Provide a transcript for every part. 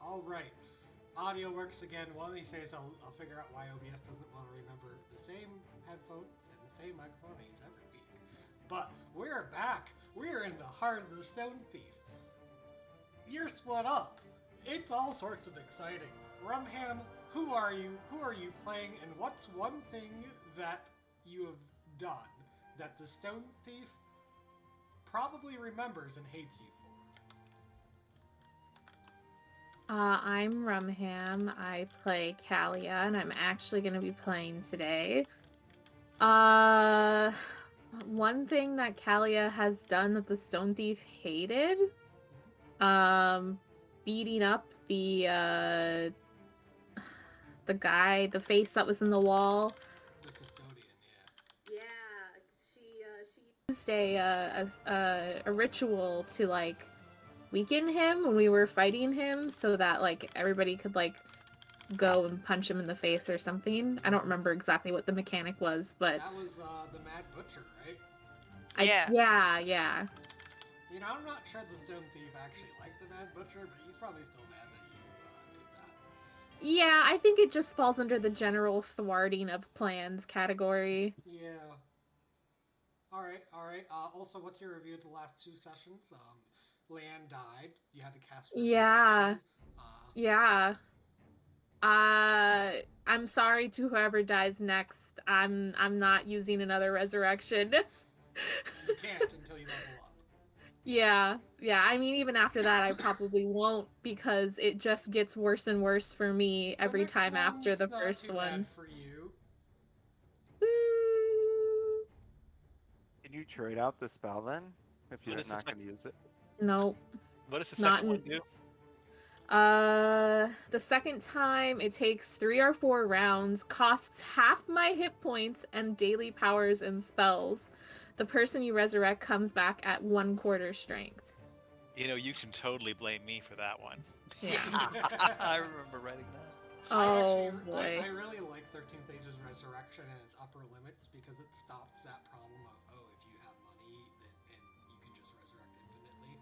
All right. Audio works again. One of these days I'll figure out why OBS doesn't want to remember the same headphones and the same microphone I use every week. But we're back. We're in the heart of the Stone Thief. You're split up. It's all sorts of exciting. Rumham, who are you? Who are you playing? And what's one thing that you have done that the Stone Thief probably remembers and hates you for? I'm Rumham. I play Kalia, and I'm actually going to be playing today. One thing that Kalia has done that the Stone Thief hated, beating up the guy, the face that was in the wall. The custodian, Yeah, she used a ritual to like weaken him when we were fighting him, so that like everybody could like go and punch him in the face or something. I don't remember exactly what the mechanic was, but that was the Mad Butcher, right? Yeah. You know, I'm not sure the Stone Thief actually liked the Mad Butcher, but he's probably still mad that you did that. Yeah, I think it just falls under the general thwarting of plans category. Yeah. All right. Also, what's your review of the last two sessions? Leanne died. You had to cast Resurrection. Yeah. I'm sorry to whoever dies next. I'm not using another resurrection. You can't until you level up. Yeah. I mean, even after that, I probably won't, because it just gets worse and worse for me every time after the first one. Bad for you. Can you trade out the spell then if you're not going to use it? Nope. What does the second one do? The second time it takes 3 or 4 rounds, costs half my hit points and daily powers and spells. The person you resurrect comes back at 1/4 strength. You know, you can totally blame me for that one. Yeah. I remember writing that. Oh, boy. I really like 13th Age's Resurrection and its upper limits because it stops that problem of, if you have money and you can just resurrect infinitely.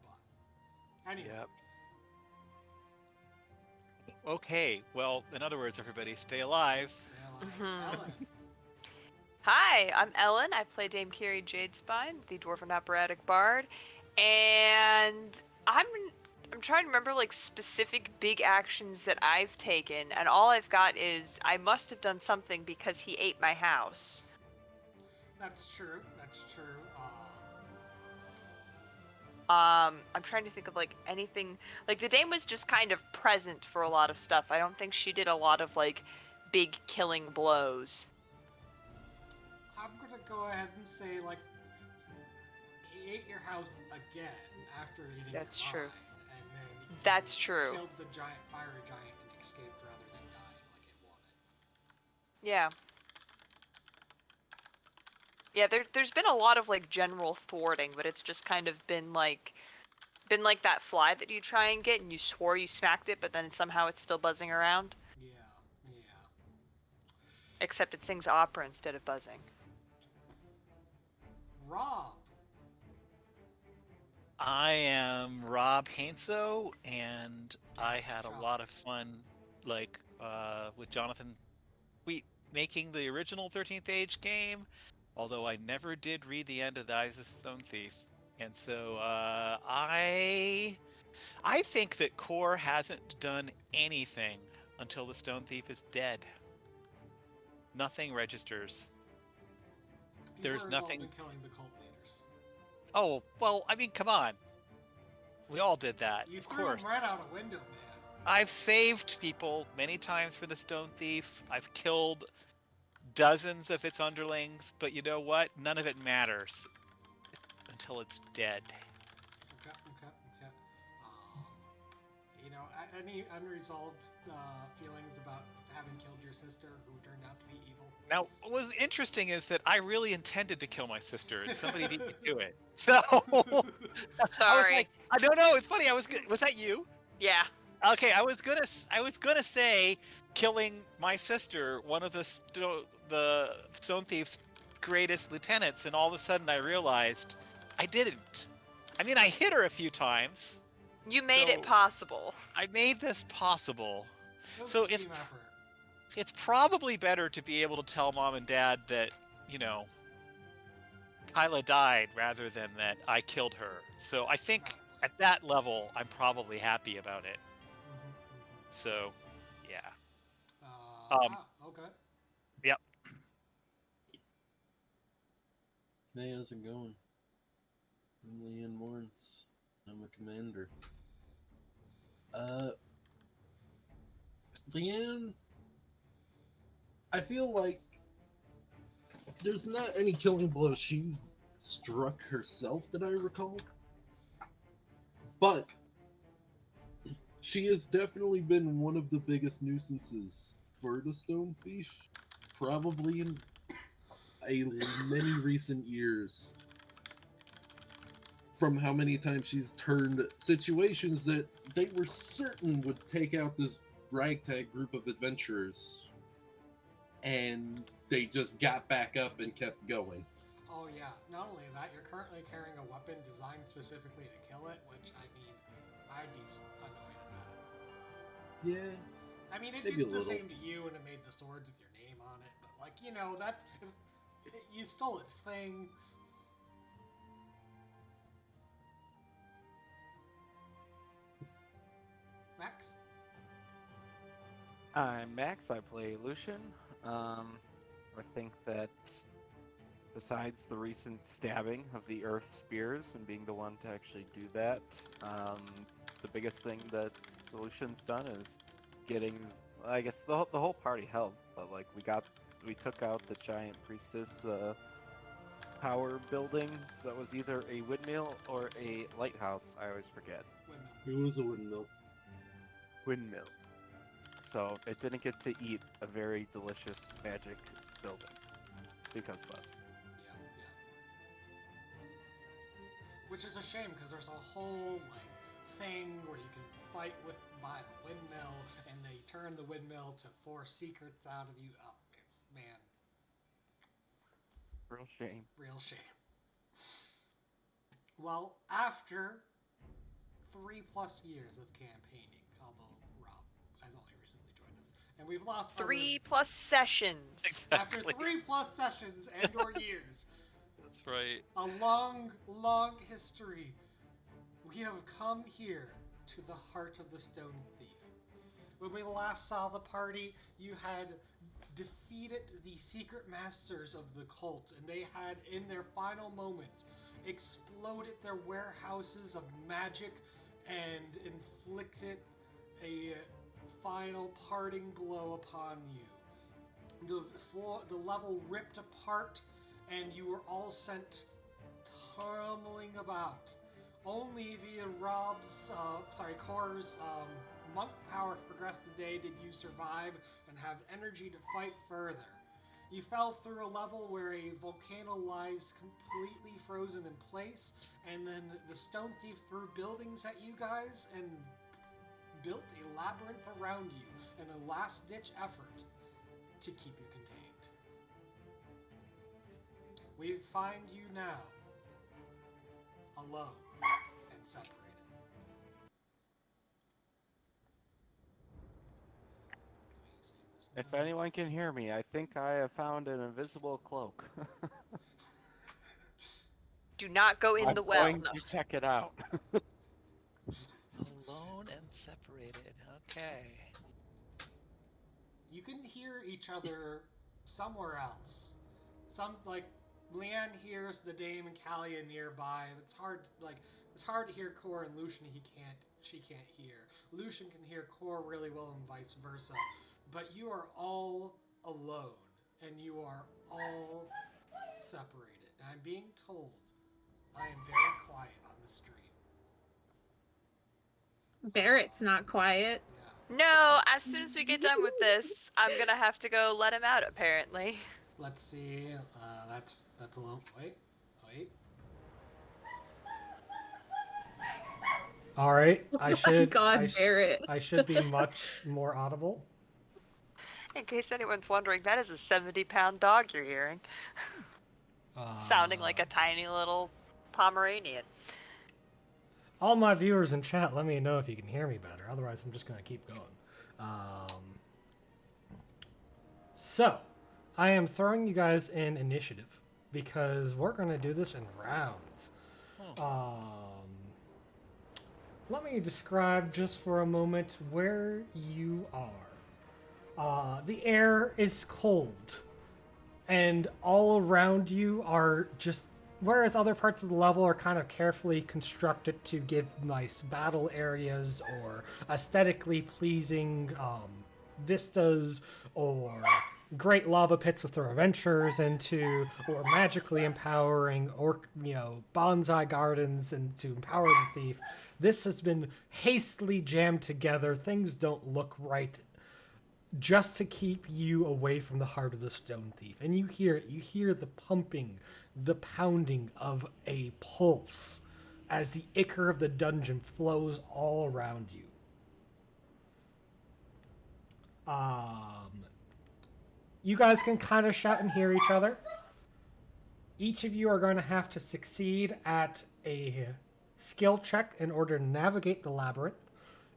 But anyway. Yep. Okay, well, in other words, everybody, stay alive. Ellen. Hi, I'm Ellen. I play Dame Kiri Jadespine, the Dwarven Operatic Bard, and I'm trying to remember like specific big actions that I've taken, and all I've got is I must have done something because he ate my house. That's true. I'm trying to think of like anything. Like the Dame was just kind of present for a lot of stuff. I don't think she did a lot of like big killing blows. I'm gonna go ahead and say like he ate your house again after eating. That's your true. mind, and then That's true. Killed the fire giant and escaped rather than dying like it wanted. Yeah. Yeah, there's been a lot of like general thwarting, but it's just kind of been like that fly that you try and get and you swore you smacked it, but then somehow it's still buzzing around. Yeah. Except it sings opera instead of buzzing. Rob. I am Rob Hainso, and I had a lot of fun, like, with Jonathan making the original 13th Age game, although I never did read the end of the Eyes of the Stone Thief. And so, I think that Core hasn't done anything until the Stone Thief is dead. Nothing registers. There's nothing. In killing the cult leaders. Oh, well, I mean, come on. We all did that, You of threw course. him right out a window, man. I've saved people many times for the Stone Thief. I've killed dozens of its underlings, but you know what? None of it matters until it's dead. Okay. You know, any unresolved feelings about having killed your sister who turned out to be evil? Now, what was interesting is that I really intended to kill my sister, and somebody beat me to it. So, Sorry. I don't know. It's funny. Was that you? Yeah. Okay, I was gonna say killing my sister, one of the Stone Thief's greatest lieutenants, and all of a sudden I realized I didn't. I mean, I hit her a few times, You made it So- possible. I made this possible. It was So a team effort. It's probably better to be able to tell mom and dad that, Kyla died rather than that I killed her. So I think Probably. at that level, I'm probably happy about it. Mhm. So, yeah. Wow, okay. Yep. Hey, how's it going? I'm Leanne Lawrence. I'm a commander. Leanne, I feel like there's not any killing blows she's struck herself that I recall. But she has definitely been one of the biggest nuisances for the Stone Thief, probably in many recent years. From how many times she's turned situations that they were certain would take out this ragtag group of adventurers, and they just got back up and kept going. Oh yeah, not only that, you're currently carrying a weapon designed specifically to kill it, which, I mean, I'd be annoyed at that. Yeah, I mean, it Maybe did a the little. same to you, and it made the swords with your name on it, but, like, you stole its thing. Max? I'm Max. I play Lucian. I think that besides the recent stabbing of the Earth Spears and being the one to actually do that, the biggest thing that Lucian's done is getting, I guess the whole party helped, but like we took out the giant priestess power building that was either a windmill or a lighthouse. I always forget. Windmill. It was a windmill. Windmill. So it didn't get to eat a very delicious magic building because of us. Yeah. Which is a shame, because there's a whole, like, thing where you can fight by the windmill, and they turn the windmill to force secrets out of you. Oh, man. Real shame. Real shame. Well, after 3+ years of campaigning, although Rob has only recently joined us, and we've lost 3+ others sessions. after 3+ sessions and/or years, That's right. a long, long history, we have come here to the heart of the Stone Thief. When we last saw the party, you had defeated the secret masters of the cult, and they had, in their final moments, exploded their warehouses of magic and inflicted a final parting blow upon you. The level ripped apart, and you were all sent tumbling about. Only via Kor's monk power progressed the day did you survive and have energy to fight further. You fell through a level where a volcano lies completely frozen in place, and then the Stone Thief threw buildings at you guys and built a labyrinth around you in a last-ditch effort to keep you contained. We find you now, alone and separated. If anyone can hear me, I think I have found an invisible cloak. Do not go in I'm the well. going No. to check it out. Alone and separated. Okay. You can hear each other somewhere else. Leanne hears the Dame and Callia nearby. It's hard to hear Cor and Lucian. She can't hear. Lucian can hear Cor really well and vice versa. But you are all alone, and you are all separated. And I'm being told I am very quiet on the stream. Barrett's not quiet. Yeah. No, as soon as we get done with this, I'm gonna have to go let him out, apparently. Let's see. That's a little. Wait. All right. Oh my God, Barrett. I should be much more audible. In case anyone's wondering, that is a 70-pound dog you're hearing. Sounding like a tiny little Pomeranian. all my viewers in chat, let me know if you can hear me better. Otherwise, I'm just going to keep going. So, I am throwing you guys in initiative because we're going to do this in rounds. Let me describe just for a moment where you are. The air is cold, and all around you are just, whereas other parts of the level are kind of carefully constructed to give nice battle areas or aesthetically pleasing vistas or great lava pits to throw adventurers into, or magically empowering, or bonsai gardens and to empower the thief. This has been hastily jammed together. Things don't look right, just to keep you away from the heart of the stone thief. And you hear it. You hear the pumping, the pounding of a pulse as the ichor of the dungeon flows all around you. You guys can kind of shout and hear each other. Each of you are going to have to succeed at a skill check in order to navigate the labyrinth.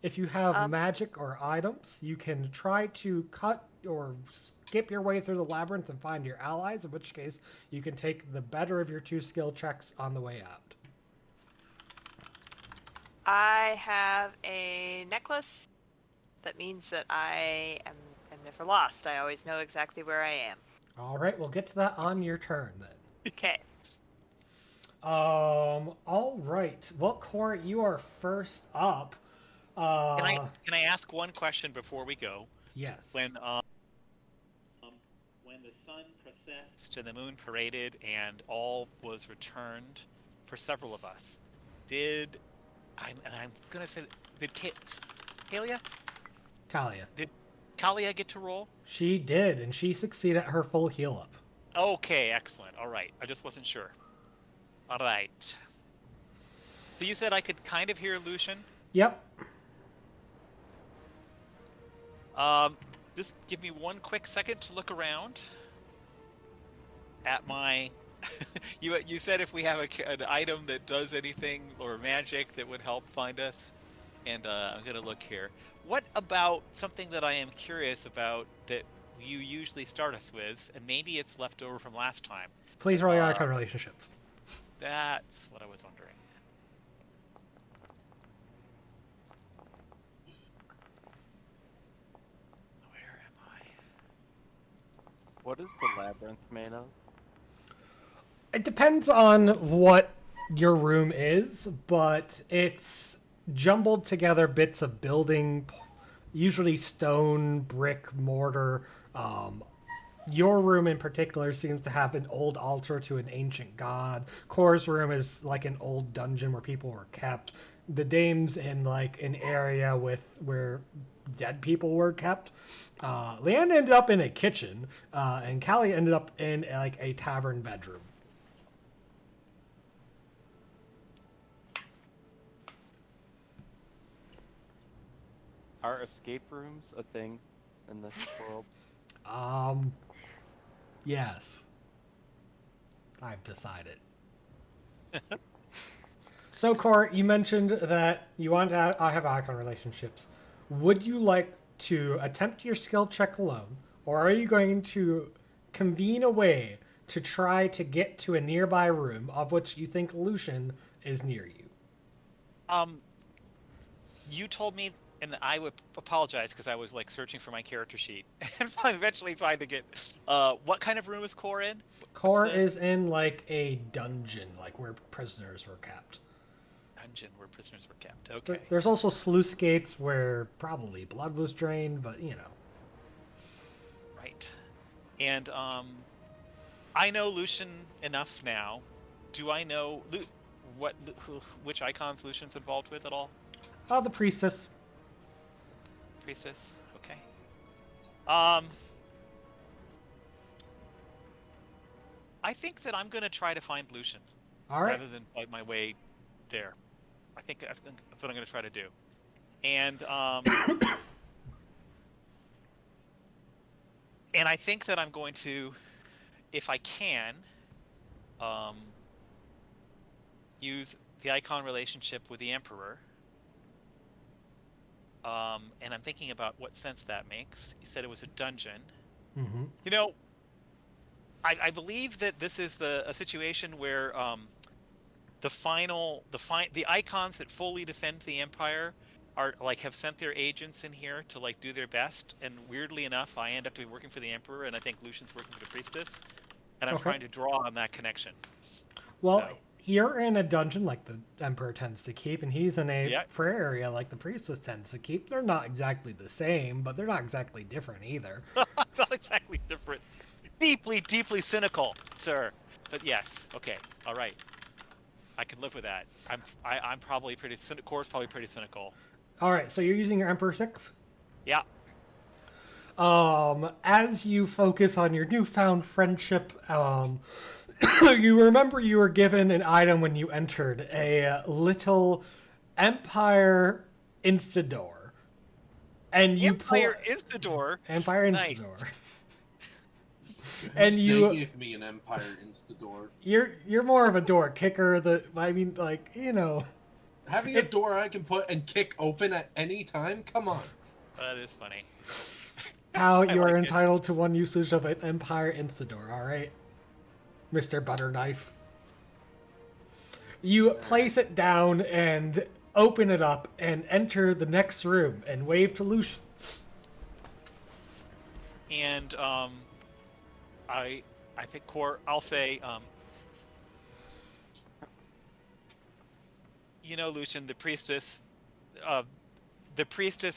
If you have magic or items, you can try to cut or skip your way through the labyrinth and find your allies, in which case you can take the better of your 2 skill checks on the way out. I have a necklace. That means that I am never lost. I always know exactly where I am. All right, we'll get to that on your turn then. Okay. All right. Well, Cora, you are first up. Can I ask one question before we go? Yes. When the sun processed and the moon paraded and all was returned for several of us, did Kalia? Kalia. Did Kalia get to roll? She did, and she succeeded at her full heal up. Okay, excellent. All right. I just wasn't sure. All right. So you said I could kind of hear Lucian? Yep. Just give me one quick second to look around at my... you said if we have an item that does anything or magic that would help find us. And I'm going to look here. What about something that I am curious about that you usually start us with, and maybe it's left over from last time? Please roll your icon relationships. That's what I was wondering. Where am I? What is the labyrinth made of? It depends on what your room is, but it's jumbled together bits of building, usually stone, brick, mortar. Your room in particular seems to have an old altar to an ancient god. Cora's room is like an old dungeon where people were kept. The dame's in like an area where dead people were kept. Leanne ended up in a kitchen, and Callie ended up in like a tavern bedroom. Are escape rooms a thing in this world? Yes. I've decided. So, Cora, you mentioned that you want to have icon relationships. Would you like to attempt your skill check alone, or are you going to convene a way to try to get to a nearby room of which you think Lucian is near you? You told me, and I would apologize because I was like searching for my character sheet and eventually finding it. What kind of room is Core in? Core is in like a dungeon, like where prisoners were kept. Dungeon where prisoners were kept. Okay. There's also sluice gates where probably blood was drained, but you know. Right. And I know Lucian enough now. Do I know which icons Lucian's involved with at all? The priestess. Priestess. Okay. I think that I'm gonna try to find Lucian. All right. Rather than fight my way there. I think that's what I'm gonna try to do. And and I think that I'm going to, if I can, use the icon relationship with the Emperor. And I'm thinking about what sense that makes. You said it was a dungeon. Mm-hmm. You know, I believe that this is a situation where the icons that fully defend the Empire are like have sent their agents in here to like do their best, and weirdly enough, I end up to be working for the Emperor, and I think Lucian's working for the Priestess, and I'm Okay. trying to draw on that connection. Well, So. you're in a dungeon like the Emperor tends to keep, and he's in a Yeah. prayer area like the Priestess tends to keep. They're not exactly the same, but they're not exactly different either. Not exactly different. Deeply, deeply cynical, sir. But yes, okay, all right. I can live with that. I'm probably pretty cynical. Core's probably pretty cynical. All right, so you're using your Emperor 6? Yeah. As you focus on your newfound friendship, you remember you were given an item when you entered, a little Empire Instadoor. And you Empire Instadoor. Empire Nice. Instadoor. And They you gave me an Empire Instadoor. you're more of a door kicker Having a door I can put and kick open at any time? Come on. That is funny. how I you are like it. entitled to one usage of an Empire Instadoor, all right? Mr. Butterknife. You place it down and open it up and enter the next room and wave to Lucian. And I think Core. I'll say, Lucian, the priestess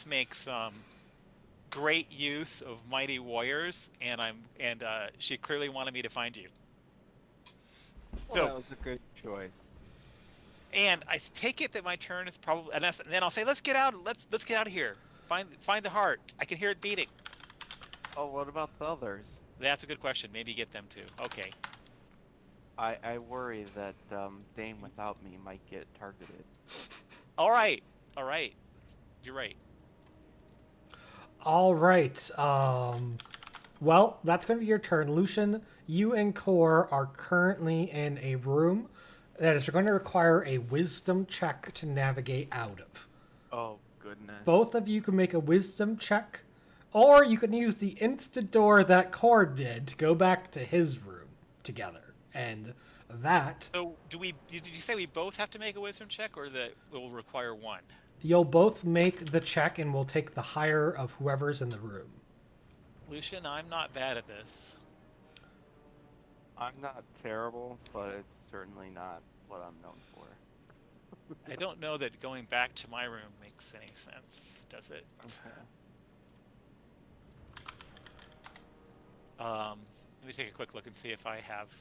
makes great use of mighty warriors, and she clearly wanted me to find you. Well, that was a good choice. And I take it that my turn is probably, and then I'll say, let's get out. Let's get out of here. Find the heart. I can hear it beating. Oh, what about the others? That's a good question. Maybe get them too. Okay. I worry that Dane without me might get targeted. All right. You're right. All right. Well, that's going to be your turn. Lucian, you and Core are currently in a room that is going to require a wisdom check to navigate out of. Oh, goodness. Both of you can make a wisdom check, or you can use the instant door that Core did to go back to his room together. And that... So, did you say we both have to make a wisdom check, or that it will require one? You'll both make the check, and we'll take the higher of whoever's in the room. Lucian, I'm not bad at this. I'm not terrible, but it's certainly not what I'm known for. I don't know that going back to my room makes any sense, does it? Okay. Let me take a quick look and see if I have.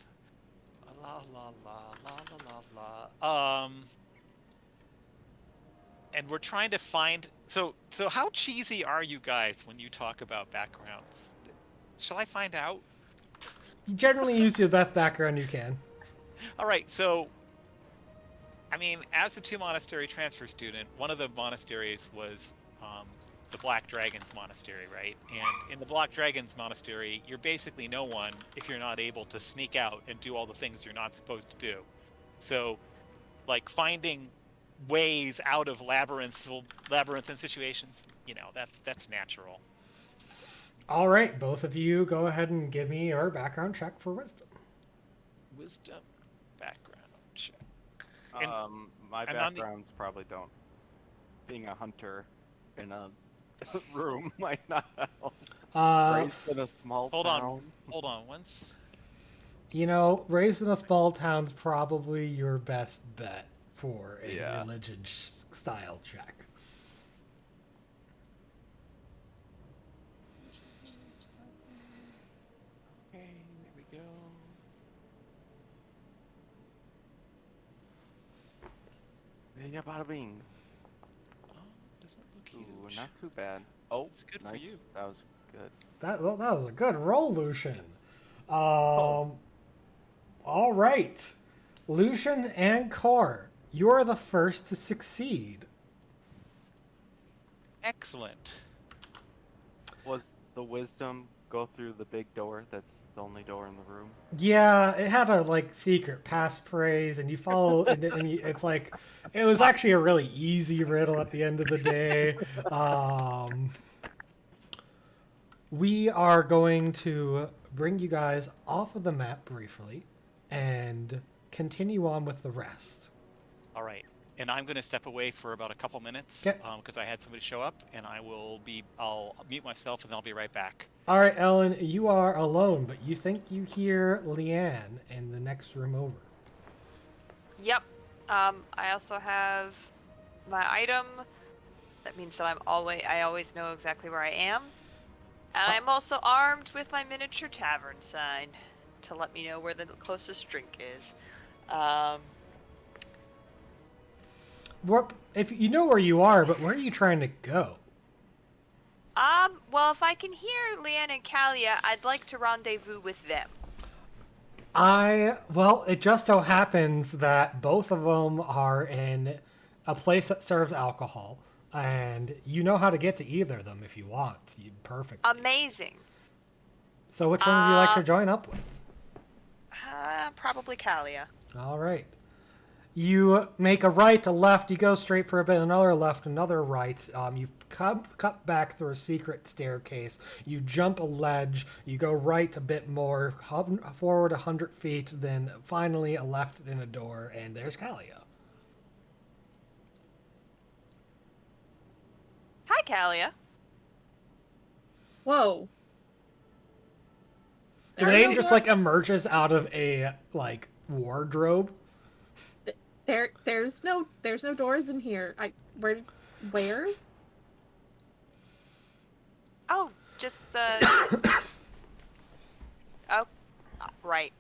La la la la la la la. And we're trying to find. So how cheesy are you guys when you talk about backgrounds? Shall I find out? You generally use the best background you can. All right, so. I mean, as a 2 monastery transfer student, one of the monasteries was the Black Dragons Monastery, right? And in the Black Dragons Monastery, you're basically no one if you're not able to sneak out and do all the things you're not supposed to do. So, like, finding ways out of labyrinthine situations, that's natural. All right, both of you go ahead and give me your background check for wisdom. Wisdom background check. My backgrounds probably don't. Being a hunter in a room might not help. Raised in a small town. Hold on. Once. Raised in a small town's probably your best bet for a religion style check. Okay, there we go. Yeah, bada bing. Oh, doesn't look Ooh, huge. not too bad. Oh, It's good nice. for you. That was good. That was a good roll, Lucian. All right. Lucian and Core, you are the first to succeed. Excellent. Was the wisdom go through the big door that's the only door in the room? Yeah, it had a like secret passphrase, and you follow, it's like it was actually a really easy riddle at the end of the day. We are going to bring you guys off of the map briefly, and continue on with the rest. All right. And I'm going to step away for about a couple minutes Okay. because I had somebody show up, and I'll mute myself, and then I'll be right back. All right, Ellen, you are alone, but you think you hear Leanne in the next room over. Yep. I also have my item. That means that I always know exactly where I am. And I'm also armed with my miniature tavern sign to let me know where the closest drink is. If you know where you are, but where are you trying to go? Well, if I can hear Leanne and Kalia, I'd like to rendezvous with them. Well, it just so happens that both of them are in a place that serves alcohol, and you know how to get to either of them if you want. Perfect. Amazing. So which one would you like to join up with? Probably Kalia. All right. You make a right, a left, you go straight for a bit, another left, another right. You cut back through a secret staircase. You jump a ledge, you go right a bit more, forward 100 feet, then finally a left in a door, and there's Kalia. Hi, Kalia. Whoa. The name just like emerges out of a like wardrobe. There's no doors in here. Where? Oh, just oh, right.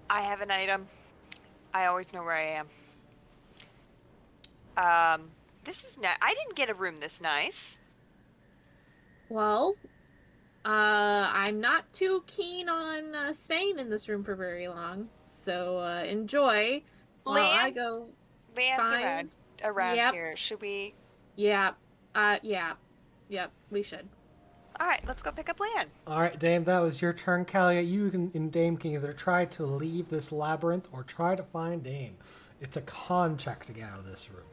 I have an item. I always know where I am. This is I didn't get a room this nice. Well, I'm not too keen on staying in this room for very long. So enjoy. While I go. Leanne's find... around Yep. here. Should we? Yeah. Yep. We should. All right, let's go pick up Leanne. All right, Dame, that was your turn. Kalia, you and Dame can either try to leave this labyrinth or try to find Dame. It's a con check to get out of this room.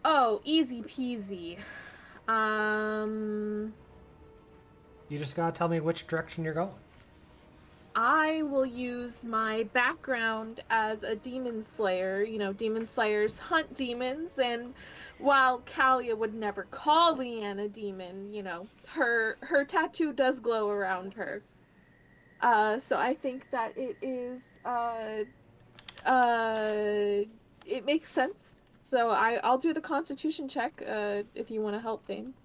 Oh, easy peasy. You just gotta tell me which direction you're going. I will use my background as a demon slayer. You know, demon slayers hunt demons, and while Kalia would never call Leanne a demon, you know, her tattoo does glow around her. So I think that it is, it makes sense. So I'll do the Constitution check, if you want to help, Dame.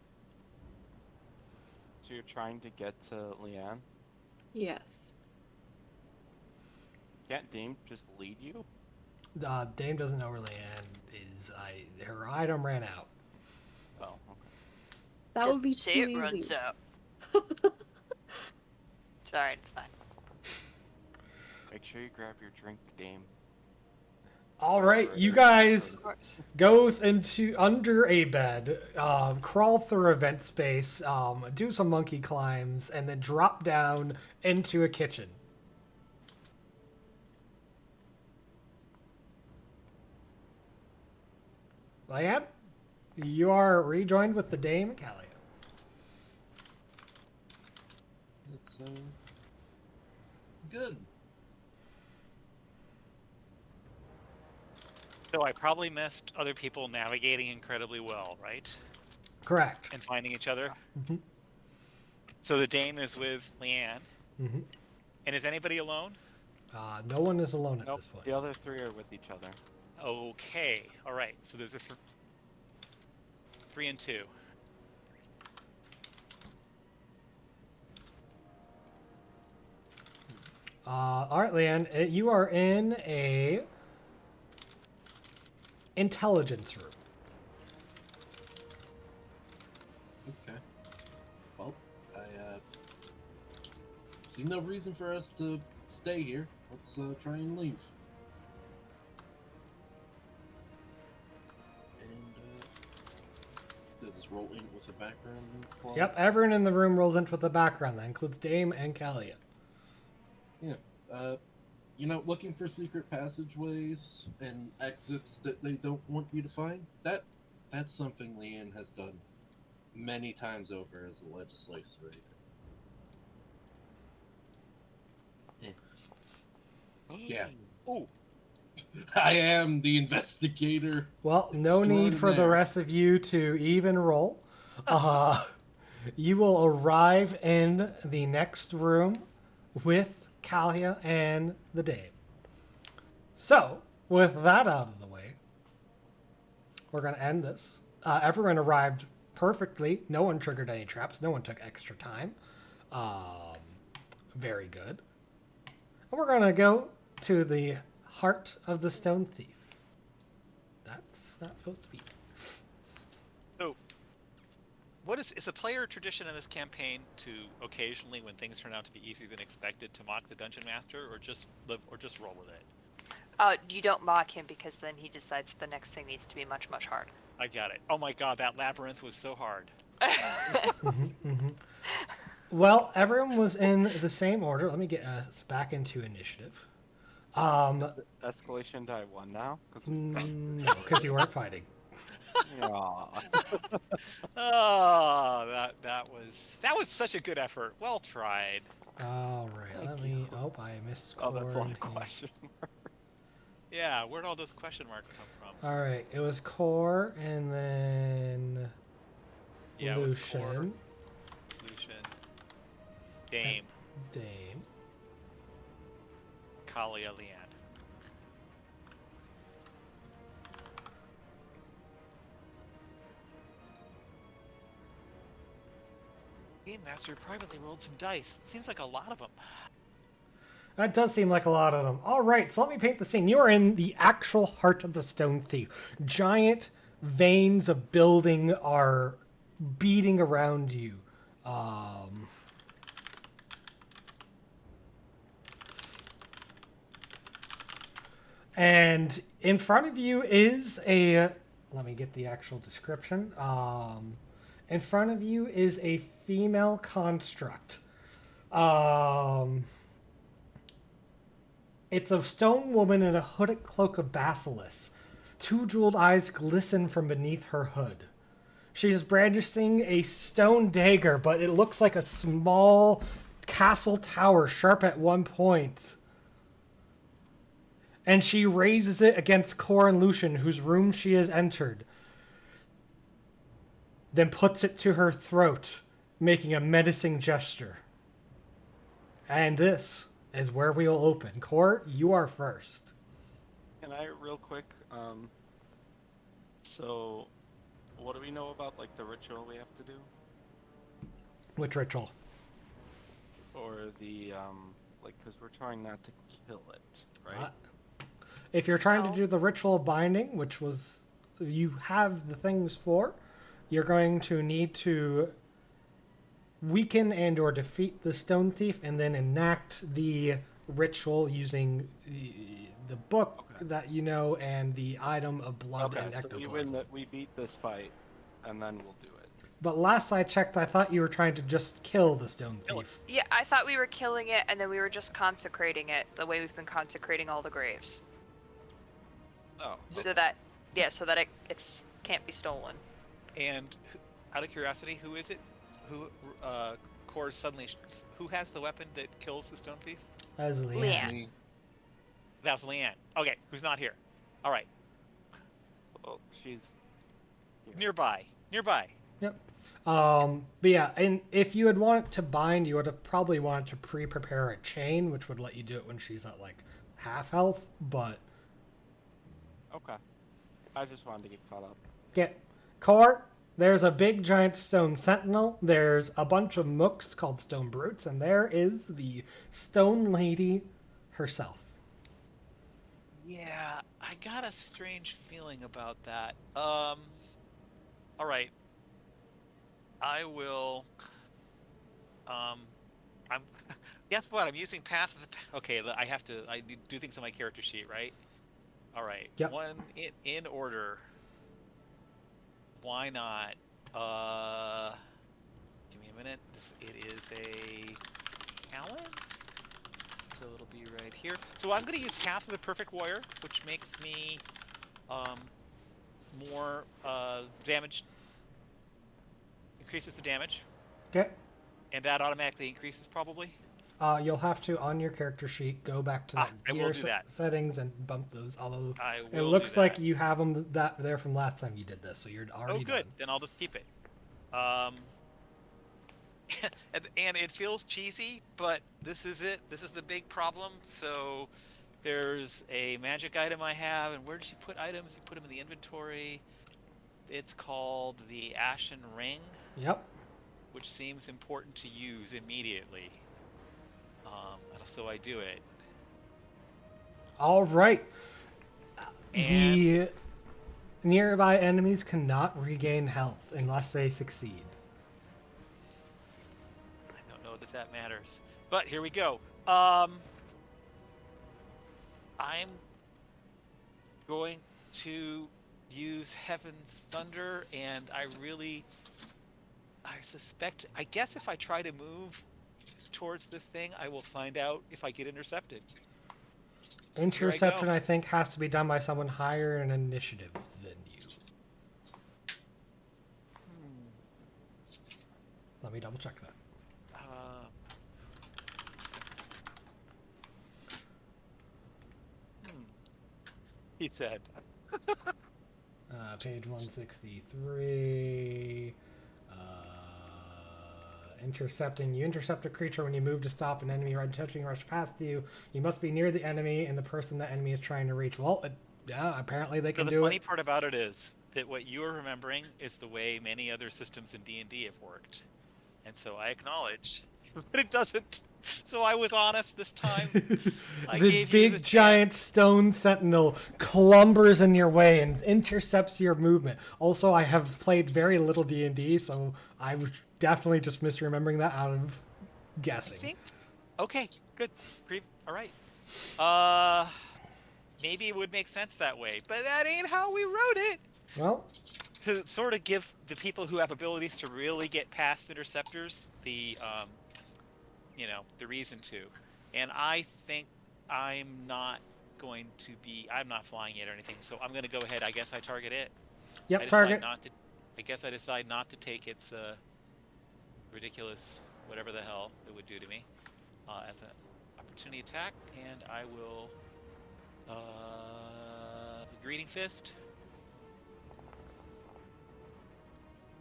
So you're trying to get to Leanne? Yes. Can't Dame just lead you? Dame doesn't know where Leanne is. Her item ran out. Oh, okay. That Just would be say too it easy. runs out. It's alright, it's fine. Make sure you grab your drink, Dame. All right, you guys go into under a bed, crawl through a vent space, do some monkey climbs, and then drop down into a kitchen. Leanne, you are rejoined with the Dame and Kalia. That's good. So I probably missed other people navigating incredibly well, right? Correct. And finding each other. Mm-hmm. So the Dame is with Leanne. Mm-hmm. And is anybody alone? No one is alone at Nope, this point. the other three are with each other. Okay. All right. So there's a 3 and 2. All right, Leanne, you are in a intelligence room. Okay. Well, I see no reason for us to stay here. Let's try and leave. And does this roll in with a background? Claude? Yep, everyone in the room rolls into the background. That includes Dame and Kalia. Yeah. Looking for secret passageways and exits that they don't want you to find, that's something Leanne has done many times over as a legislator. Yeah. Ooh. I am the investigator. Well, no need for the extraordinaire. rest of you to even roll. You will arrive in the next room with Kalia and the Dame. So, with that out of the way, we're going to end this. Everyone arrived perfectly. No one triggered any traps. No one took extra time. Very good. And we're going to go to the heart of the Stone Thief. That's not supposed to be. So, what is a player tradition in this campaign to occasionally, when things turn out to be easier than expected, to mock the dungeon master, or just roll with it? You don't mock him because then he decides the next thing needs to be much, much harder. I got it. Oh my god, that labyrinth was so hard. Well, everyone was in the same order. Let me get us back into initiative. Escalation die 1 now? No, because you weren't fighting. Aw. Oh, that was such a good effort. Well tried. All right, let me. Oh, I missed. Oh, that's one quarantine. question. Yeah, where'd all those question marks come from? All right, it was core and then Yeah, it was Core, Lucian, Lucian, Dame, Dame. Kalia, Leanne. Game Master privately rolled some dice. Seems like a lot of them. That does seem like a lot of them. All right, so let me paint the scene. You are in the actual heart of the Stone Thief. Giant veins of building are beating around you. And in front of you is a... Let me get the actual description. In front of you is a female construct. It's a stone woman in a hooded cloak of basilisk. Two jeweled eyes glisten from beneath her hood. She is brandishing a stone dagger, but it looks like a small castle tower, sharp at one point. And she raises it against Cor and Lucian, whose room she has entered. Then puts it to her throat, making a menacing gesture. And this is where we will open. Cor, you are first. Can I, real quick, so, what do we know about, like, the ritual we have to do? Which ritual? Or the, like, because we're trying not to kill it, right? If you're trying to do the ritual of binding, which was you have the things for, you're going to need to weaken and or defeat the Stone Thief and then enact the ritual using the book that you know and the item of blood and so ectoplasm. we beat this fight, and then we'll do it. But last I checked, I thought you were trying to just kill the Stone Thief. Yeah, I thought we were killing it and then we were just consecrating it the way we've been consecrating all the graves. Oh. So that it can't be stolen. And out of curiosity, who is it? Who Core suddenly? Who has the weapon that kills the Stone Thief? As Leanne. That was Leanne. Okay, who's not here? All right, Well, she's nearby. Yep. But yeah, and if you had wanted to bind, you would have probably wanted to pre-prepare a chain, which would let you do it when she's at like half health. But okay. I just wanted to get caught up. get Core. There's a big giant stone sentinel. There's a bunch of mooks called stone brutes, and there is the stone lady herself. Yeah, I got a strange feeling about that. All right. I will. I'm. Guess what? I'm using Path of the. Okay, I have to. I do things on my character sheet, right? All right. Yep. One in order. Why not? Give me a minute. It is a talent, so it'll be right here. So I'm going to use Path of the Perfect Warrior, which makes me more damage. Increases the damage, Okay. and that automatically increases probably. You'll have to, on your character sheet, go back to I that will gear do that. settings and bump those. Although I it will looks do like that. you have them there from last time you did this, so you're already Oh, good. done. Then I'll just keep it. And it feels cheesy, but this is it. This is the big problem. So there's a magic item I have, and where did you put items? You put them in the inventory. It's called the Ashen Ring, Yep. which seems important to use immediately. So I do it. All right. And The nearby enemies cannot regain health unless they succeed. I don't know that matters. But here we go. I'm going to use Heaven's Thunder, and I suspect, I guess if I try to move towards this thing, I will find out if I get intercepted. Interception, I think, has to be done by someone higher in initiative than you. Let me double check that. He said. Page 163. Intercepting. You intercept a creature when you move to stop an enemy touching rush past you. You must be near the enemy and the person the enemy is trying to reach. Well, yeah, apparently they can do it. The funny part about it is that what you are remembering is the way many other systems in D&D have worked. And so I acknowledge, but it doesn't. So I was honest this time. The big giant stone sentinel clumbers in your way and intercepts your movement. Also, I have played very little D&D, so I was definitely just misremembering that out of guessing. Okay, good. All right. Maybe it would make sense that way, but that ain't how we wrote it. Well, to sort of give the people who have abilities to really get past interceptors the reason to. And I think I'm not flying it or anything, so I'm going to go ahead. I guess I target it. Yep, target. I guess I decide not to take its ridiculous whatever the hell it would do to me as an opportunity attack, and I will Greeting Fist.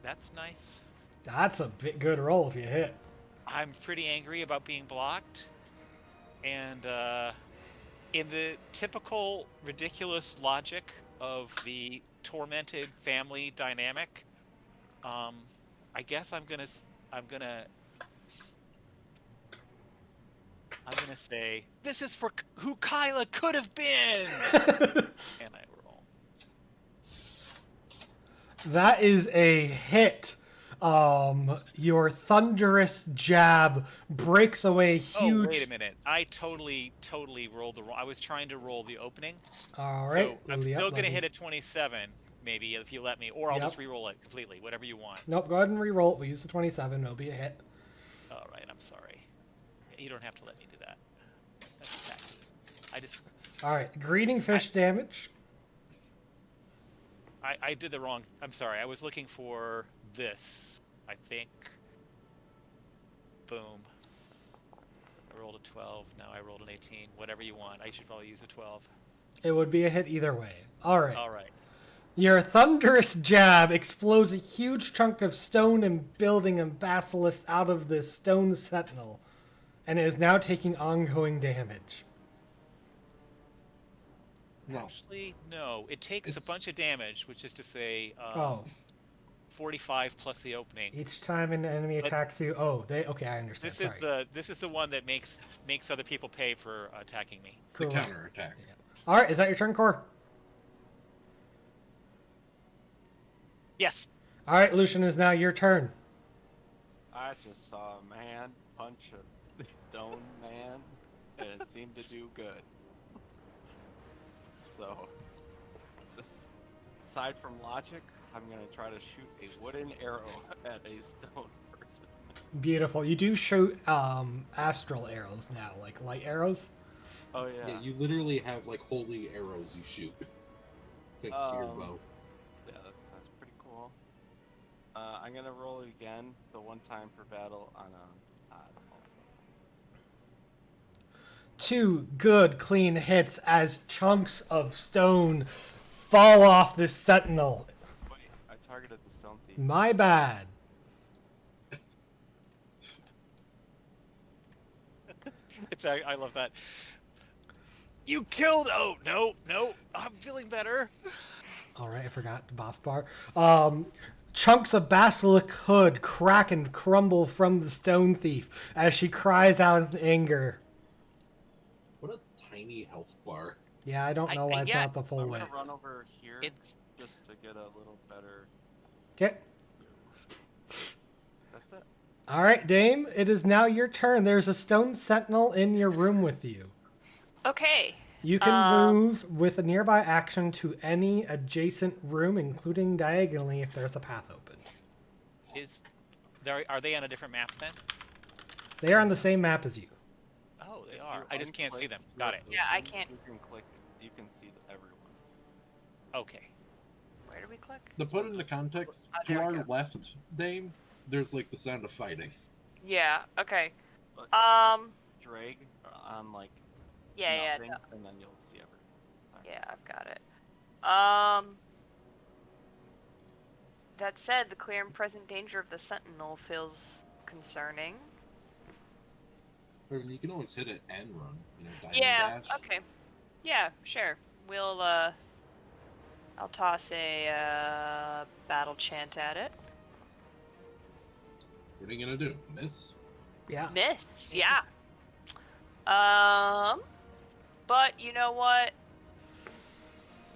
That's nice. That's a good roll if you hit. I'm pretty angry about being blocked, and in the typical ridiculous logic of the tormented family dynamic, I guess I'm gonna say this is for who Kyla could have been, and I roll. That is a hit. Your thunderous jab breaks away huge. Oh, wait a minute. I totally rolled the wrong. I was trying to roll the opening. All right. So I'm still going to hit a 27, maybe, if you let me. Or I'll just re-roll it completely, whatever you want. Nope, go ahead and re-roll it. We'll use the 27. It'll be a hit. All right, I'm sorry. You don't have to let me do that. That's tacky. All right, Greeting Fish damage. I did the wrong... I'm sorry. I was looking for this, I think. Boom. I rolled a 12. Now I rolled an 18. Whatever you want. I should probably use a 12. It would be a hit either way. All right. All right. Your thunderous jab explodes a huge chunk of stone and building and basilisk out of the stone sentinel, and it is now taking ongoing damage. Actually, no. It takes a bunch of damage, which is to say, 45 plus the opening. Each time an enemy attacks you. Okay, I understand. This is the one that makes other people pay for attacking me. Cool. The counter attack. Yeah. All right, is that your turn, Core? Yes. All right, Lucian, is now your turn. I just saw a man punch a stone man, and it seemed to do good. So, aside from logic, I'm gonna try to shoot a wooden arrow at a stone person. Beautiful. You do shoot astral arrows now, like light arrows. Oh Yeah, you literally have like holy arrows you shoot. Thanks to your bow. Yeah, that's pretty cool. I'm gonna roll it again, the one time for battle on a odd also. 2 good, clean hits as chunks of stone fall off this sentinel. Wait, I targeted the stone thief. My bad. I love that. You killed. Oh no, I'm feeling better. All right, I forgot the boss bar. Chunks of basilic hood crack and crumble from the stone thief as she cries out in anger. What a tiny health bar. Yeah, I don't know why it's not the full I'm way. gonna run over here It's just to get a little better. Okay. That's it. All right, Dame, it is now your turn. There's a stone sentinel in your room with you. Okay. You can move with a nearby action to any adjacent room, including diagonally if there's a path open. Are they on a different map then? They are on the same map as you. Oh, they are. I just can't see them. Got it. Yeah, I can't. You can click. You can see everyone. Okay. Where do we click? To put into context, Oh, to there we our go. left, Dame, there's like the sound of fighting. Yeah. Okay. But drag on like Yeah. nothing, No. and then you'll see everything. Yeah, I've got it. That said, the clear and present danger of the Sentinel feels concerning. I mean, you can always hit it and run. You know, diamond Yeah. dash. Okay. Yeah. Sure. We'll. I'll toss a battle chant at it. What are you gonna do? Miss? Yeah. Miss. Yeah. But you know what?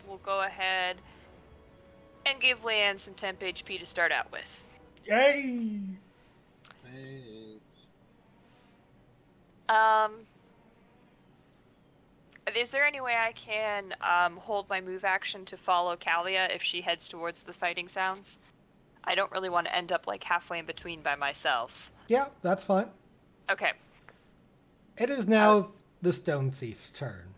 We'll go ahead and give Leanne some temp HP to start out with. Yay! Thanks. Is there any way I can hold my move action to follow Kalia if she heads towards the fighting sounds? I don't really want to end up like halfway in between by myself. Yeah, that's fine. Okay. It is now the stone thief's turn.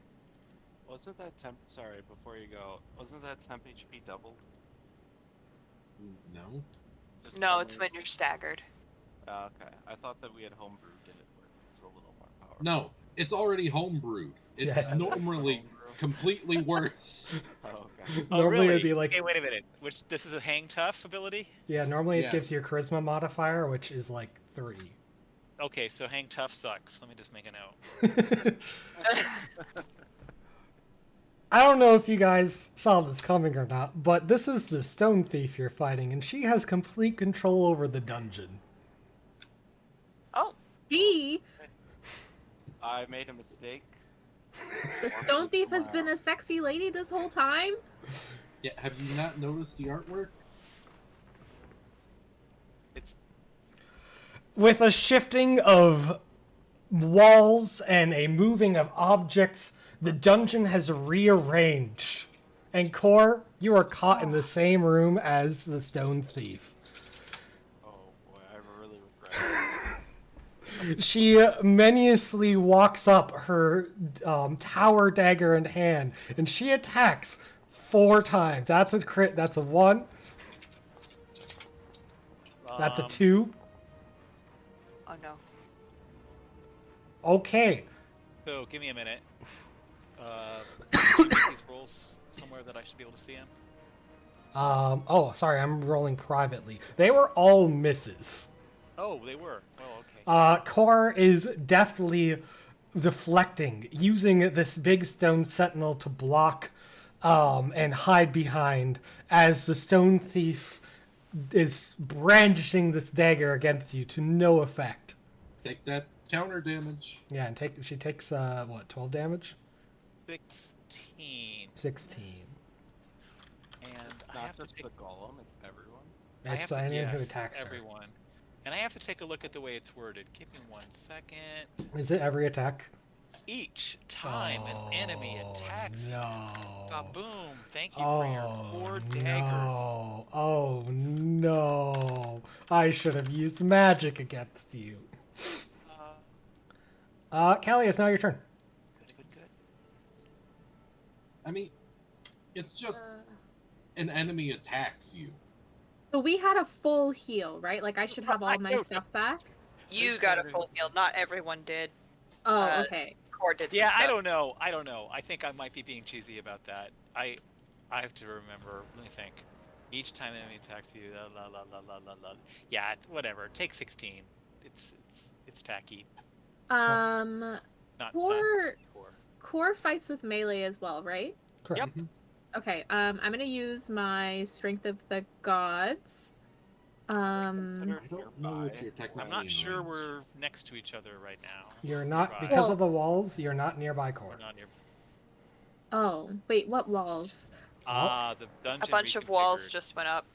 Wasn't that temp? Sorry, before you go, wasn't that temp HP doubled? No. Just No, tell it's me- when you're staggered. Okay, I thought that we had homebrewed it where it's a little more powerful. No, it's already homebrewed. It's Yeah. normally Homebrew. completely worse. Oh, okay. Oh, Normally really? it'd be like, Hey, wait a minute. This is a hang tough ability? yeah, normally it Yeah. gives you a charisma modifier, which is like 3. Okay, so hang tough sucks. Let me just make a note. I don't know if you guys saw this coming or not, but this is the stone thief you're fighting, and she has complete control over the dungeon. Oh. Gee, I made a mistake. the stone thief has been a sexy lady this whole time? Yeah, have you not noticed the artwork? It's With a shifting of walls and a moving of objects, the dungeon has rearranged. And Core, you are caught in the same room as the stone thief. Oh boy, I really regret it. She menaciously walks up, her tower dagger in hand, and she attacks 4 times. That's a crit. That's a 1. That's a 2. Oh no. Okay. So give me a minute. Can you put these rolls somewhere that I should be able to see them? Oh, sorry, I'm rolling privately. They were all misses. Oh, they were. Oh, okay. Core is deftly deflecting, using this big stone sentinel to block and hide behind as the stone thief is brandishing this dagger against you to no effect. Take that counter damage. Yeah, and she takes 12 damage? 16. 16. And I Not have to just take the golem, it's everyone. I have It's to, anyone who yes, attacks her. everyone. And I have to take a look at the way it's worded. Give me 1 second. Is it every attack? Each time an enemy attacks no. you, ba-boom, thank you for your 4 daggers. No. Oh no. I should have used magic against you. Callie, it's now your turn. Good. I mean, it's just an enemy attacks you. So we had a full heal, right? Like I should have all my stuff back. You got a full heal. Not everyone did. Oh, okay. Core did some Yeah, stuff. I don't know. I think I might be being cheesy about that. I have to remember. Let me think. Each time an enemy attacks you, yeah, whatever. Take 16. It's tacky. Not Core fights with melee as well, right? Correct. Yep. Okay. I'm gonna use my Strength of the Gods. I don't know if you're technically. I'm not in sure range. we're next to each other right now. You're not, Nearby. because of the walls, you're not nearby Core. We're not near. Oh, wait, what walls? The dungeon. A bunch of walls reconfigured. just went up.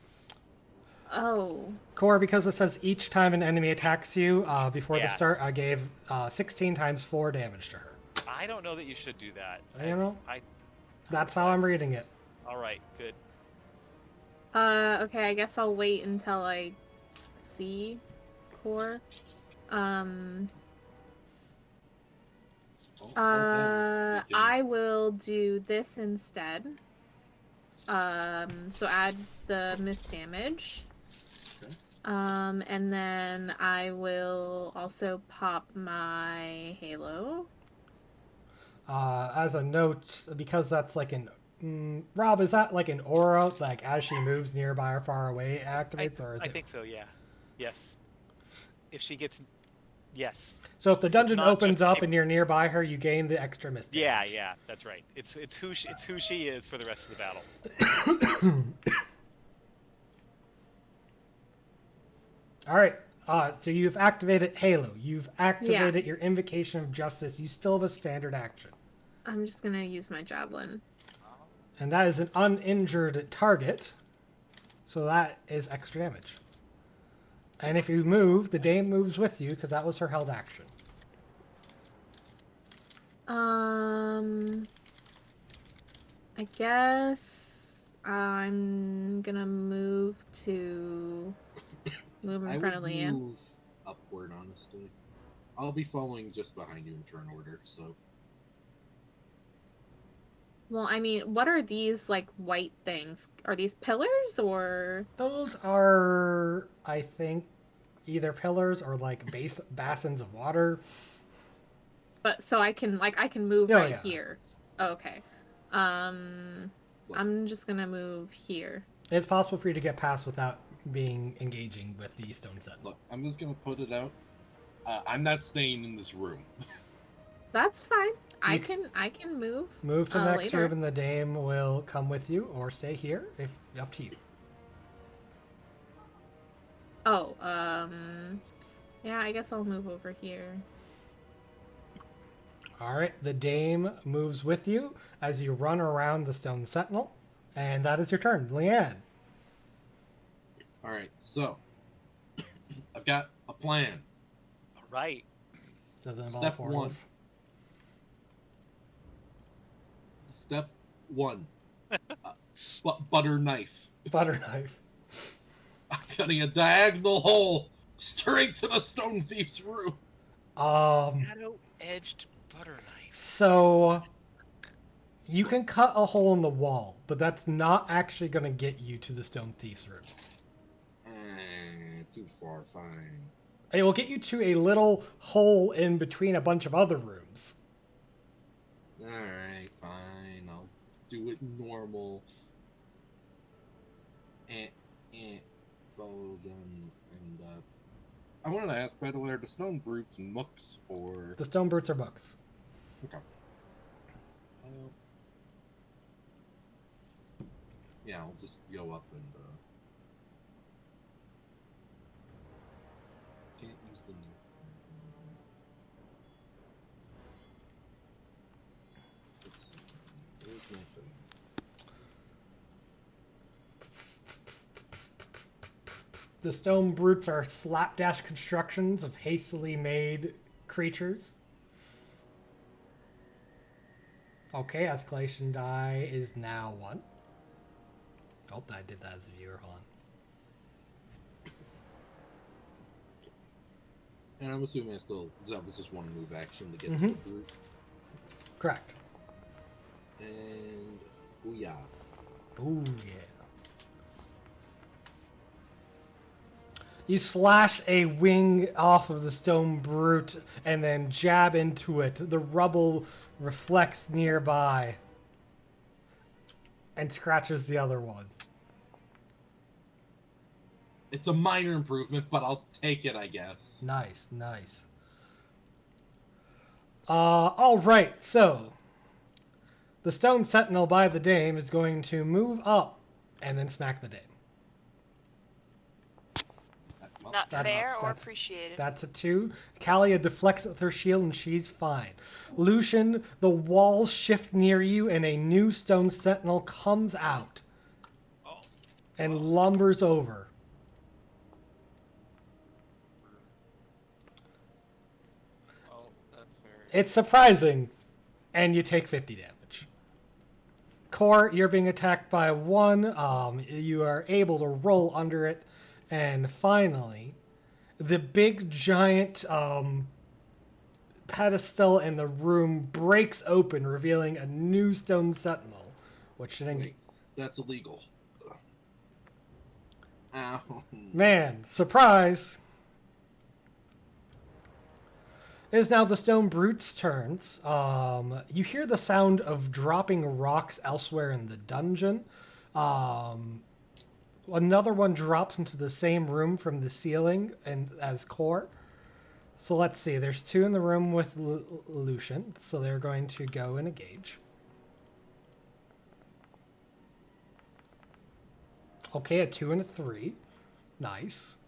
Oh. Core, because it says each time an enemy attacks you, before the Yeah. start, I gave 16 times 4 damage to her. I don't know that you should do that. You know? I. That's how I'm reading it. All right. Good. Okay, I guess I'll wait until I see Core. I will do this instead. So add the miss damage. Okay. And then I will also pop my halo. As a note, because that's like an... Rob, is that like an aura, like as she moves nearby or far away, it activates, or is I it... think so. Yeah. Yes. If she gets. Yes. So if the dungeon not opens just up a- and you're nearby her, you gain the extra miss damage. Yeah. That's right. It's who she is for the rest of the battle. All right. So you've activated Halo. You've activated your Invocation of Justice. You still have a standard action. I'm just gonna use my javelin. And that is an uninjured target. So that is extra damage. And if you move, the dame moves with you because that was her held action. I guess I'm gonna move in I front of would Leanne. move upward, honestly. I'll be following just behind you in turn order, so. Well, I mean, what are these like white things? Are these pillars or? Those are, I think, either pillars or like basins of water. But so I can move Oh, right yeah. here. Okay. I'm just gonna move here. It's possible for you to get past without being engaging with the stone set. Look, I'm just gonna put it out. I'm not staying in this room. That's fine. I You can move. Move to the next later. room and the dame will come with you, or stay here, if up to you. Oh, yeah, I guess I'll move over here. All right, the dame moves with you as you run around the stone sentinel, and that is your turn, Leanne. All right, so I've got a plan. All right. Doesn't involve Step portals. Step 1. Butter knife. Butter knife. I'm cutting a diagonal hole straight to the stone thief's room. Shadow-edged butter knife. So you can cut a hole in the wall, but that's not actually going to get you to the stone thief's room. Too far, fine. It will get you to a little hole in between a bunch of other rooms. Alright, fine. I'll do it normal. Follow them, and I wanted to ask, by the way, are the stone brutes mooks or... The stone brutes are books. Okay. Yeah, I'll just go up and can't use the knife. Let's see. Where's my thing? The stone brutes are slapdash constructions of hastily made creatures. Okay, escalation die is now 1. Oh, I did that as a viewer. Hold on. And I'm assuming that was just one move action to get Mhm. to the brute. Correct. And booyah. Ooh, yeah. You slash a wing off of the stone brute and then jab into it. The rubble reflects nearby and scratches the other one. It's a minor improvement, but I'll take it, I guess. Nice, nice. All right, so the stone sentinel by the dame is going to move up and then smack the dame. Well, Not fair or that's- appreciated. That's a 2. Kalia deflects with her shield and she's fine. Lucian, the walls shift near you and a new stone sentinel comes out and lumbers over. Oh, that's very. It's surprising, and you take 50 damage. Core, you're being attacked by 1. You are able to roll under it. And finally, the big giant pedestal in the room breaks open, revealing a new stone sentinel, which should Wait, that's illegal. Ow. Man, surprise! It is now the stone brute's turns. You hear the sound of dropping rocks elsewhere in the dungeon. Another one drops into the same room from the ceiling and as core. So let's see. There's 2 in the room with Lucian, so they're going to go and engage. Okay, a 2 and a 3. Nice.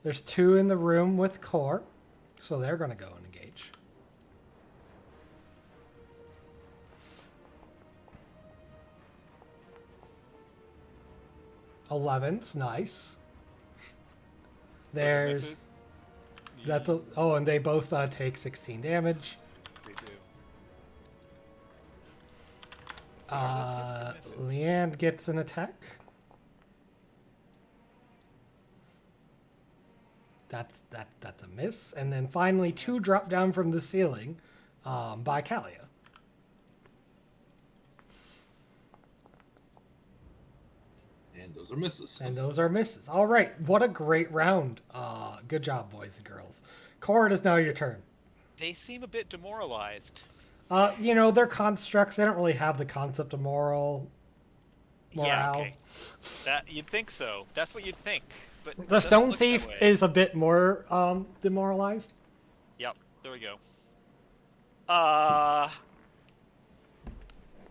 There's 2 in the room with core, so they're going to go and engage. Eleven's nice. There's that's a, oh, and they both take 16 damage. They do. Let's see how this misses. Leanne gets an attack. That's a miss, and then finally 2 drop down from the ceiling by Kalia. And those are misses. And those are misses. All right, what a great round. Good job, boys and girls. Cord, is now your turn. They seem a bit demoralized. They're constructs. They don't really have the concept of morale. Yeah, okay. That you'd think so. That's what you'd think. But it The doesn't stone look that thief way. is a bit more demoralized. Yep, there we go.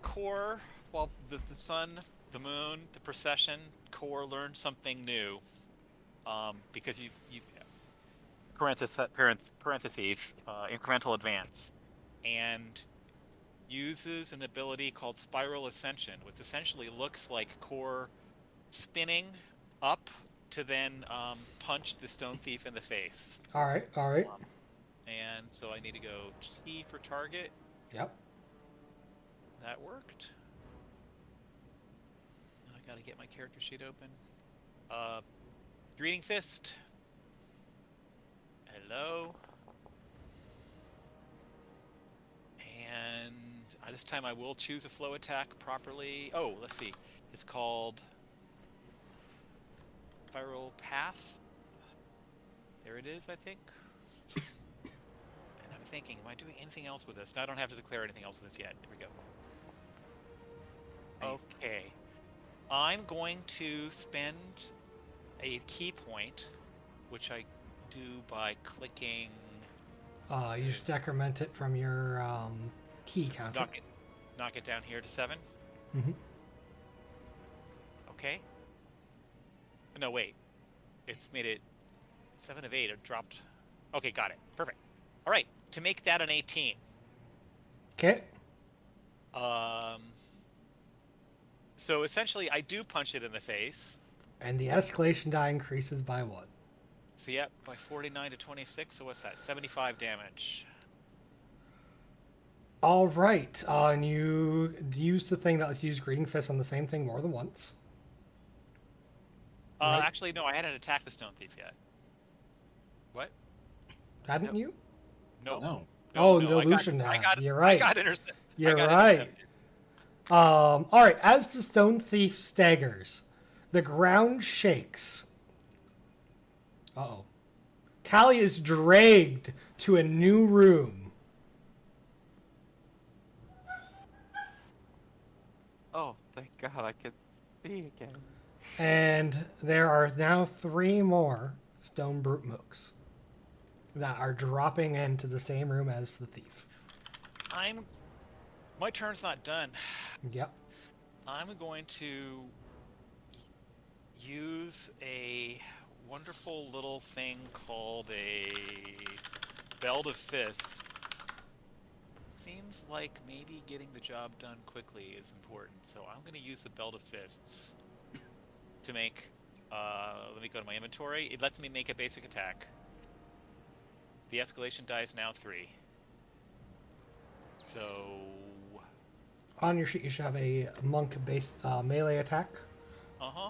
Core, well, the sun, the moon, the procession, Core learned something new. Because you parentheses, incremental advance, and uses an ability called Spiral Ascension, which essentially looks like Core spinning up to then punch the stone thief in the face. All right, all right. And so I need to go T for target. Yep. That worked. I gotta get my character sheet open. Greeting Fist. Hello. And this time I will choose a flow attack properly. Oh, let's see. It's called Spiral Path. There it is, I think. And I'm thinking, am I doing anything else with this? No, I don't have to declare anything else with this yet. Here we go. Okay. I'm going to spend a key point, which I do by clicking. You just decrement it from your key Just counter. knock it down here to 7. Mm-hmm. Okay. No, wait. It's made it 7 of 8. It dropped. Okay, got it. Perfect. All right. To make that an 18. Okay. So essentially, I do punch it in the face. And the escalation die increases by 1. So yeah, by 49 to 26. So what's that? 75 damage. All right. And you use the thing that lets you use Greeting Fist on the same thing more than once. Right. Actually, no, I hadn't attacked the Stone Thief yet. What? Hadn't Nope. you? No. No. Oh, no, no, I got- Lucian I had. got, You're right. I got intercepted. You're right. All right. As the Stone Thief staggers, the ground shakes. Uh-oh. Callie is dragged to a new room. Oh, thank God I can see again. And there are now 3 more Stone Brute Mooks that are dropping into the same room as the thief. My turn's not done. Yep. I'm going to use a wonderful little thing called a Belt of Fists. Seems like maybe getting the job done quickly is important, so I'm going to use the Belt of Fists to make, let me go to my inventory. It lets me make a basic attack. The escalation die is now 3. So... On your sheet, you should have a monk-based melee attack. Uh-huh.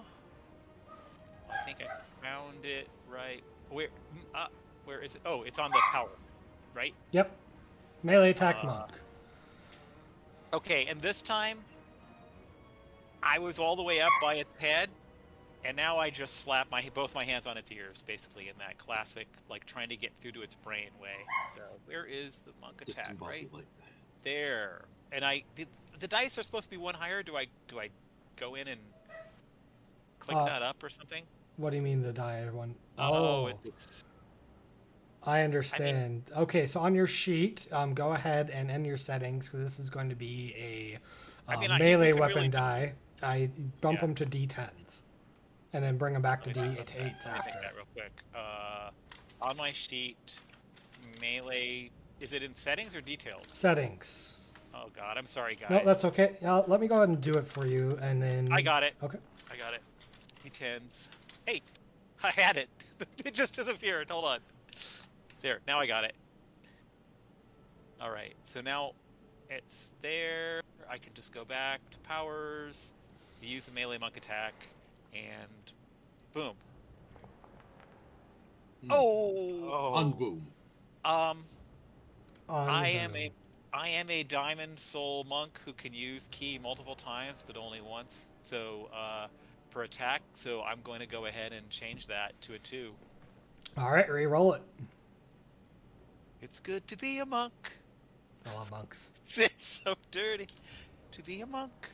I think I found it right. Where is it? Oh, it's on the power, right? Yep. Melee attack monk. Okay, and this time, I was all the way up by its head, and now I just slap both my hands on its ears, basically, in that classic, like, trying to get through to its brain way. So, where is the monk attack, right? There. And the dice are supposed to be 1 higher. Do I go in and click that up or something? What do you mean the die one? Oh, it's... I understand. Okay, so on your sheet, go ahead and end your settings, because this is going to be a melee weapon really... die. I bump them to D10s, and then bring them back to D8s Let me after. think that real quick. On my sheet, melee... Is it in settings or details? Settings. Oh God, I'm sorry, guys. No, that's okay. Let me go ahead and do it for you, and then... I got it. Okay. I got it. D10s. Hey, I had it. It just disappeared. Hold on. There, now I got it. All right, so now it's there. I can just go back to powers, use a melee monk attack, and boom. Oh! Unboom. I am a diamond soul monk who can use key multiple times, but only once. So per attack. So I'm going to go ahead and change that to a 2. All right, re-roll it. It's good to be a monk. I love monks. It's so dirty to be a monk.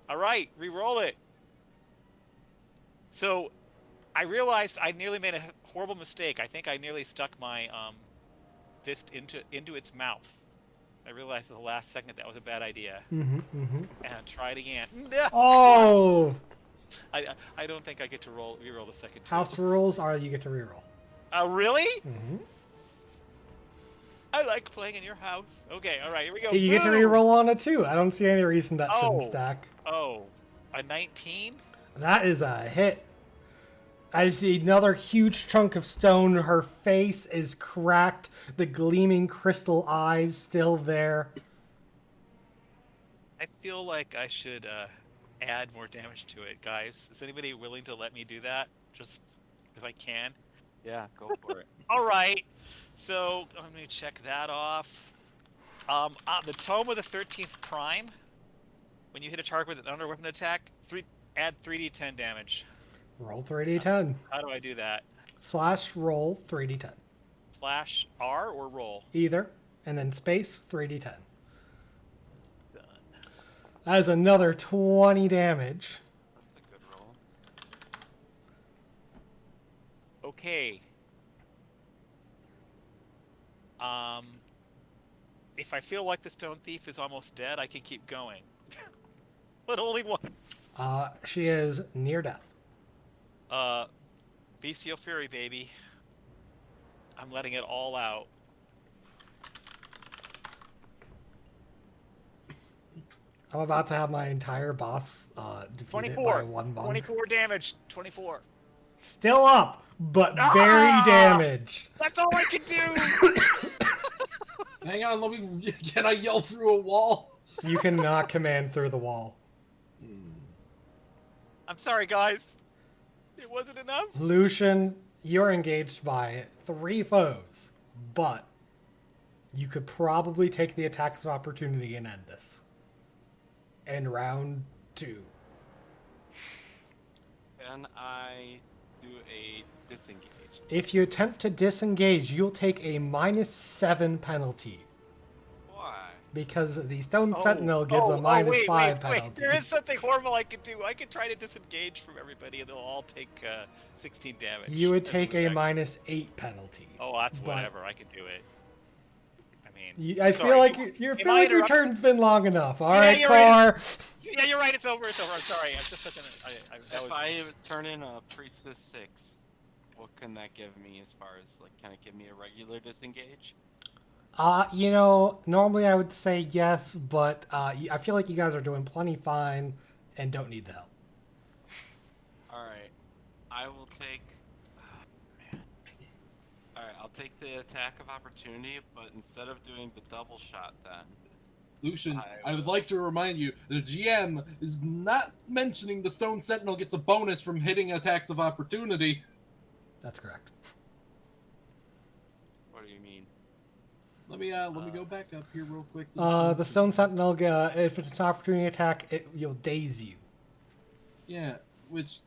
All right, re-roll it. So I realized I nearly made a horrible mistake. I think I nearly stuck my fist into its mouth. I realized at the last second that was a bad idea. And try it again. Oh! I don't think I get to re-roll the second 2. House rules are you get to re-roll. Really? Mm-hmm. I like playing in your house. Okay, all right, here we go. You get to re-roll on it too. I don't see any reason that shouldn't stack. Oh, a 19? That is a hit. I see another huge chunk of stone. Her face is cracked. The gleaming crystal eyes still there. I feel like I should add more damage to it, guys. Is anybody willing to let me do that? Just because I can? Yeah, go for it. All right. So let me check that off. The Tome of the 13th Prime. When you hit a target with an under weapon attack, add 3d10 damage. Roll 3d10. How do I do that? / roll 3d10. / R or roll? Either. And then space 3d10. Done. That is another 20 damage. That's a good roll. Okay. If I feel like the Stone Thief is almost dead, I can keep going. But only once. She is near death. Bestial Fury, baby. I'm letting it all out. I'm about to have my entire boss defeated 24. by one monk. 24 damage. 24. Still up, but very damaged. That's all I can do! Hang on, let me. Can I yell through a wall? You cannot command through the wall. I'm sorry, guys. It wasn't enough. Lucian, you're engaged by 3 foes, but you could probably take the attacks of opportunity and end this. In round 2. Can I do a disengage? If you attempt to disengage, you'll take a -7 penalty. Why? Because the Stone Sentinel gives a -5 penalty. There is something horrible I could do. I could try to disengage from everybody, and they'll all take 16 damage. You would as take a reaction. -8 penalty. Oh, that's but- whatever. I could do it. I mean, I sorry, feel like am feel I like your interrupt- turn's been long enough. All Yeah, right, you're Car. right. Yeah, you're right. It's over. It's over. I'm sorry. I'm just such an. That If was. I turn in a Priestess 6, what can that give me as far as, like, can it give me a regular disengage? Normally I would say yes, but I feel like you guys are doing plenty fine and don't need the help. Alright. I will take... man. Alright, I'll take the attack of opportunity, but instead of doing the double shot then... Lucian, I would like to remind you, the GM is not mentioning the Stone Sentinel gets a bonus from hitting attacks of opportunity. That's correct. What do you mean? Let me go back up here real quick. The Stone Sentinel, if it's an opportunity attack, you'll daze you. Yeah, which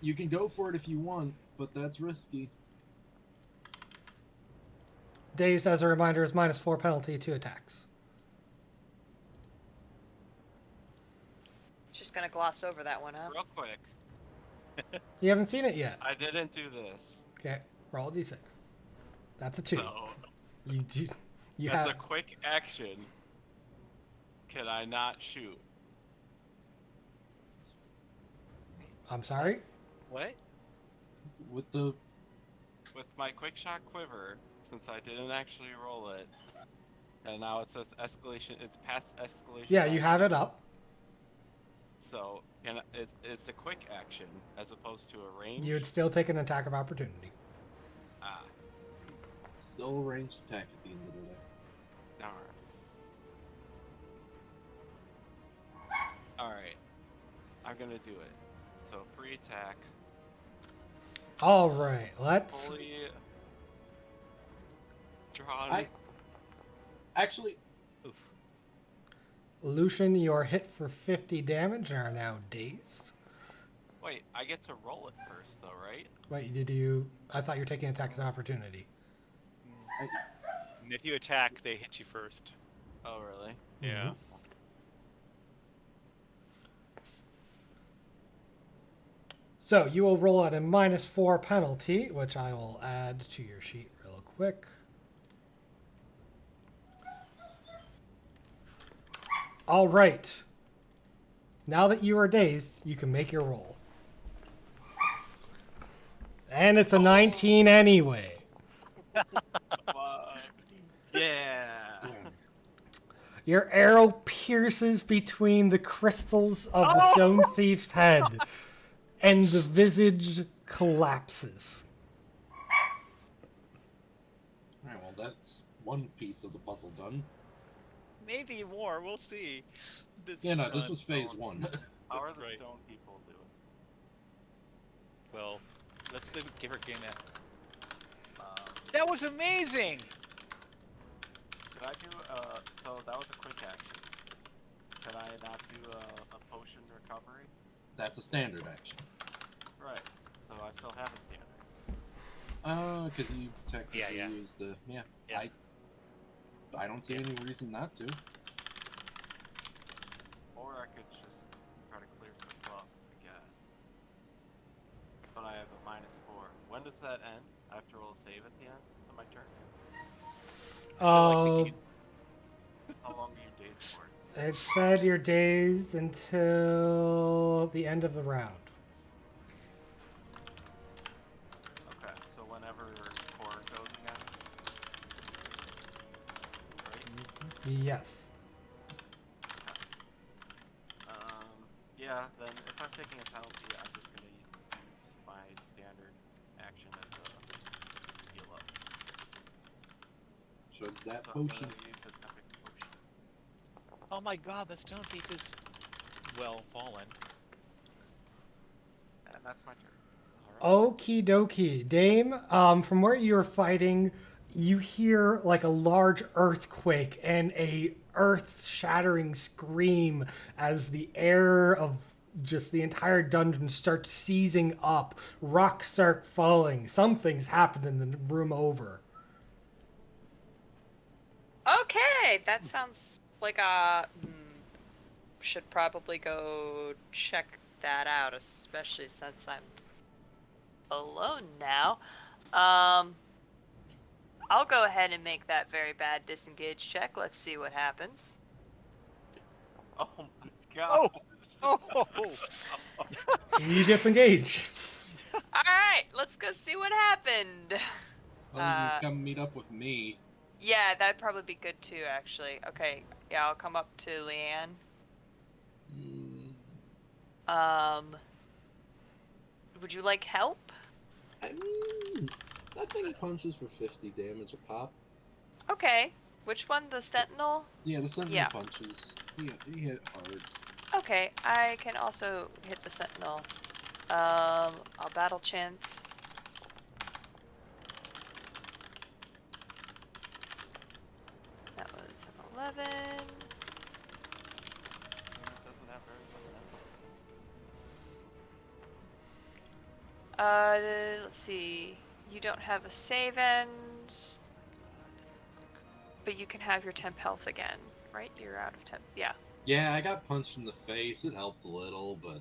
you can go for it if you want, but that's risky. Dazed, as a reminder, is -4 penalty to attacks. Just gonna gloss over that one, huh? Real quick, You haven't seen it yet. I didn't do this. Okay, roll a d6. That's a 2. So, You as have. a quick action, can I not shoot? I'm sorry. What? With the With my quick shot quiver, since I didn't actually roll it, and now it says escalation, it's past escalation. Yeah, you action. have it up. So, it's a quick action as opposed to a range. You would still take an attack of opportunity. Ah, still a ranged attack at the end of the day. darn. Alright. I'm gonna do it. So, free attack. All right, let's. Fully drawn. Actually, Oof. Lucian, you're hit for 50 damage and are now dazed. Wait, I get to roll it first, though, right? Wait, did you? I thought you were taking attacks of opportunity. And if you attack, they hit you first. Oh, really? Yeah. So you will roll at a -4 penalty, which I will add to your sheet real quick. All right. Now that you are dazed, you can make your roll. And it's a 19 anyway. Yeah. Your arrow pierces between the crystals of the stone thief's head, and the visage collapses. alright, well that's one piece of the puzzle done. Maybe more. We'll see. This Yeah, is no, this fun. was phase 1. How are That's the right. stone people doing? Well, let's give her game after. That was amazing. Could I do so that was a quick action. Could I not do a potion recovery? That's a standard action. Right. So I still have a standard. Because you technically Yeah. used the... Yeah, Yeah. I don't see any reason not to. Or I could just try to clear some bugs, I guess. But I have a -4. When does that end? I have to roll a save at the end of my turn? How long are you dazed for? It said you're dazed until the end of the round. Okay, so whenever core goes again? Right? Yes. Yeah, then if I'm taking a penalty, I'm just gonna use my standard action as a heal up. of that So I'm potion. gonna use an epic potion. Oh my god, the stone thief is well fallen. And that's my turn. All right. Okie dokie. Dame, from where you were fighting, you hear like a large earthquake and a earth-shattering scream as the air of just the entire dungeon starts seizing up. Rocks start falling. Something's happened in the room over. Okay, that sounds like a. Should probably go check that out, especially since I'm alone now. I'll go ahead and make that very bad disengage check. Let's see what happens. Oh my god. Oh! You disengage. All right, let's go see what happened. Oh, you come meet up with me. Yeah, that'd probably be good too, actually. Okay, yeah, I'll come up to Leanne. Would you like help? I mean, that thing punches for 50 damage a pop. Okay. Which one? The Sentinel? Yeah, the Sentinel Yeah. punches. He hit hard. Okay, I can also hit the Sentinel. I'll battle chant. That was an 11. It doesn't have very much Let's see. You don't have a save end, but you can have your temp health again, right? You're out of temp. Yeah. Yeah, I got punched in the face. It helped a little, but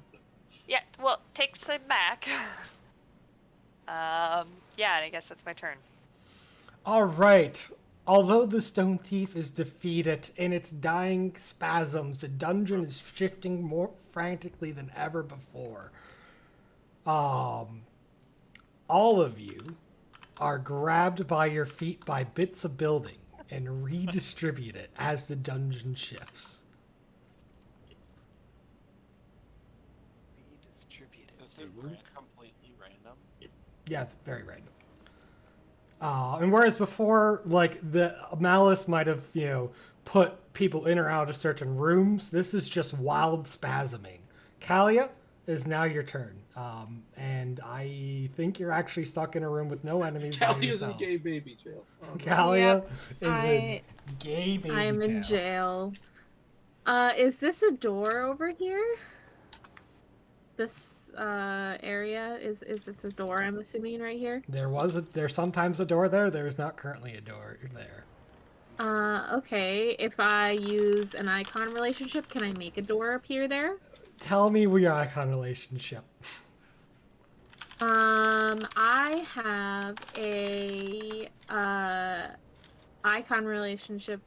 Yeah, well, take some back. Yeah, and I guess that's my turn. All right. Although the stone thief is defeated in its dying spasms, the dungeon is shifting more frantically than ever before. All of you are grabbed by your feet by bits of building and redistributed as the dungeon shifts. Redistributed. Is it completely random? Yeah, it's very random. And whereas before, like, the malice might have, put people in or out of certain rooms, this is just wild spasming. Kalia, is now your turn. And I think you're actually stuck in a room with no enemies by Callie is in yourself. gay baby jail. Oh, no. Kalia is in I- gay baby I'm in jail. Is this a door over here? This area is it's a door, I'm assuming, right here. There's sometimes a door there. There's not currently a door there. Okay. If I use an icon relationship, can I make a door appear there? Tell me your icon relationship. I have a icon relationship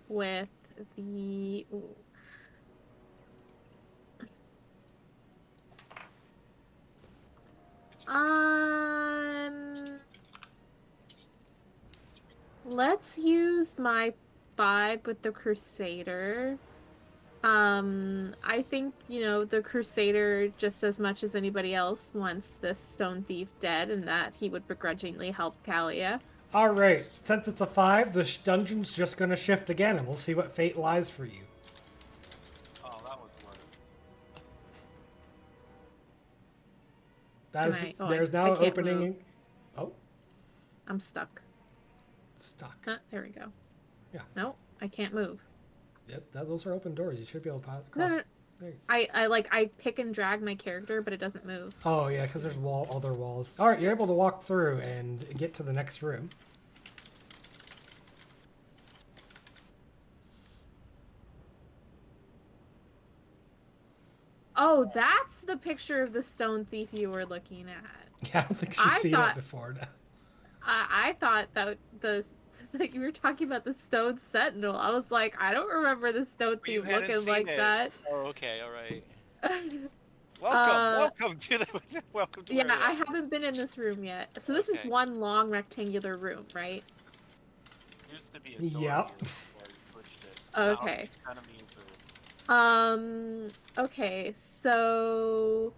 with the. Ooh. Let's use my vibe with the Crusader. I think, the Crusader, just as much as anybody else, wants this stone thief dead, and that he would begrudgingly help Kalia. All right. Since it's a 5, the dungeon's just going to shift again, and we'll see what fate lies for you. Oh, that was worse. There's now I an can't opening. move. Oh, I'm stuck. stuck. There we go. Yeah. No, I can't move. Yep, those are open doors. You should be able to pass No, across. no. There. I pick and drag my character, but it doesn't move. Oh yeah, because there's other walls. All right, you're able to walk through and get to the next room. Oh, that's the picture of the stone thief you were looking at. Yeah, I don't think she's seen it before now. I thought that that you were talking about the stone sentinel. I was like, I don't remember the stone You thief hadn't looking seen like it. that. Oh, okay, all right. Welcome to the welcome to Yeah, where I haven't been in this room yet. So this is Okay. one long rectangular room, right? Used to be a door Yep. here before you switched it. Okay. Now it's enemies or Okay, so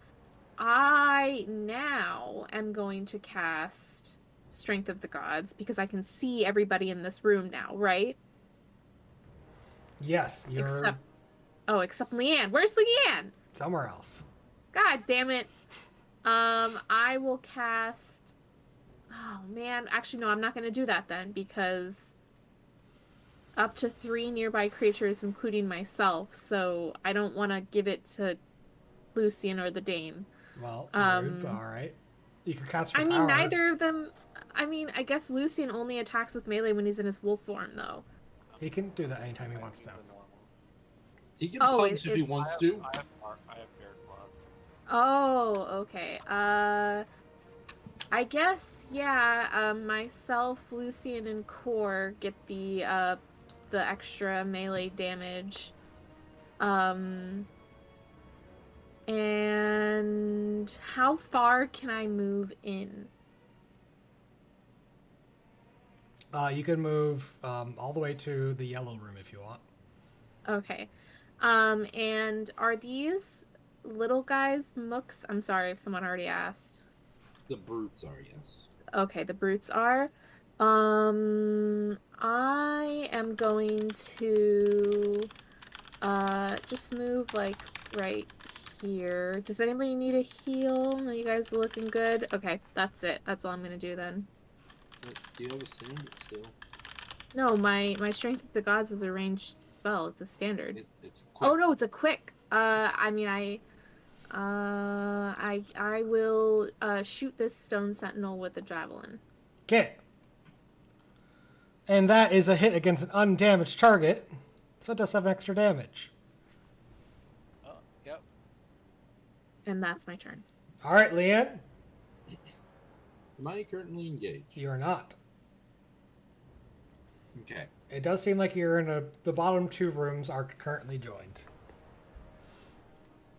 I now am going to cast Strength of the Gods because I can see everybody in this room now, right? Yes, you're Except Leanne. Where's Leanne? somewhere else. God damn it. I will cast... Oh, man. Actually, no, I'm not going to do that then, because up to 3 nearby creatures, including myself, so I don't want to give it to Lucian or the Dame. Well, rude, but alright. You could cast for I power. mean, neither of them... I mean, I guess Lucian only attacks with melee when he's in his wolf form, though. He can do that anytime he wants to. He can punch if he wants to. I have bear claws. Oh, okay. I guess, yeah, myself, Lucian, and Core get the extra melee damage. And how far can I move in? You can move all the way to the yellow room if you want. Okay. And are these little guys mooks? I'm sorry if someone already asked. The brutes are, yes. Okay, the brutes are. I am going to just move like right here. Does anybody need a heal? Are you guys looking good? Okay, that's it. That's all I'm gonna do then. Do you have a stand still? No, my Strength of the Gods is a ranged spell. It's a standard. It's quick. Oh no, it's a quick. I mean, I will shoot this stone sentinel with a javelin. Okay. And that is a hit against an undamaged target, so it does 7 extra damage. Oh, yep. And that's my turn. Alright, Leanne. Am I currently engaged? You are not. Okay. It does seem like you're in the bottom 2 rooms are currently joined.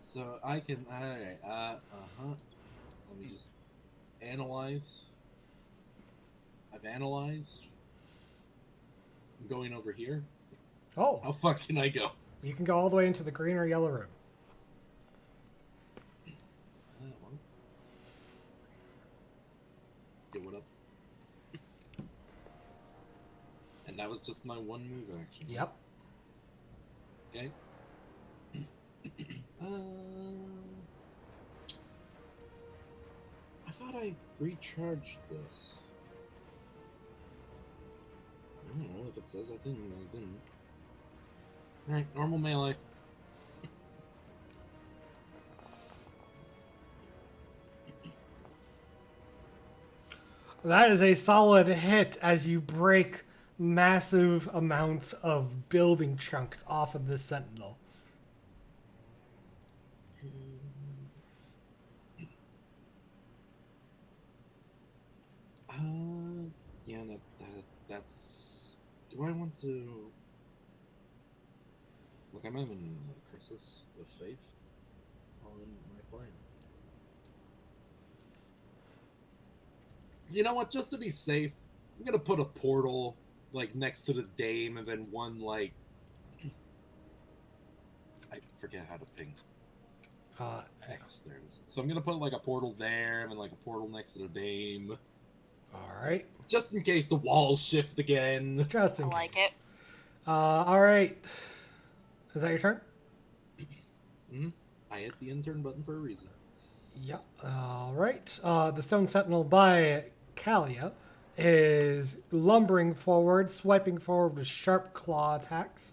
So I can. Alright. Let me just analyze. I've analyzed. I'm going over here. Oh, How far can I go? you can go all the way into the green or yellow room. Well. Okay, what up? And that was just my one move action. Yep. Okay. I thought I recharged this. I don't know if it says I didn't. I didn't. Alright, normal melee. That is a solid hit as you break massive amounts of building chunks off of this sentinel. Yeah, that's. Do I want to? Look, I'm having a crisis of faith on my plans. You know what? Just to be safe, I'm gonna put a portal like next to the dame, and then one like. I forget how to ping. X there it is. So I'm gonna put like a portal there, and then like a portal next to the dame. Alright. Just in case the walls shift again. Just I in like case. it. Alright. Is that your turn? I hit the intern button for a reason. Yep. Alright. The Stone Sentinel by Kalia is lumbering forward, swiping forward with sharp claw attacks.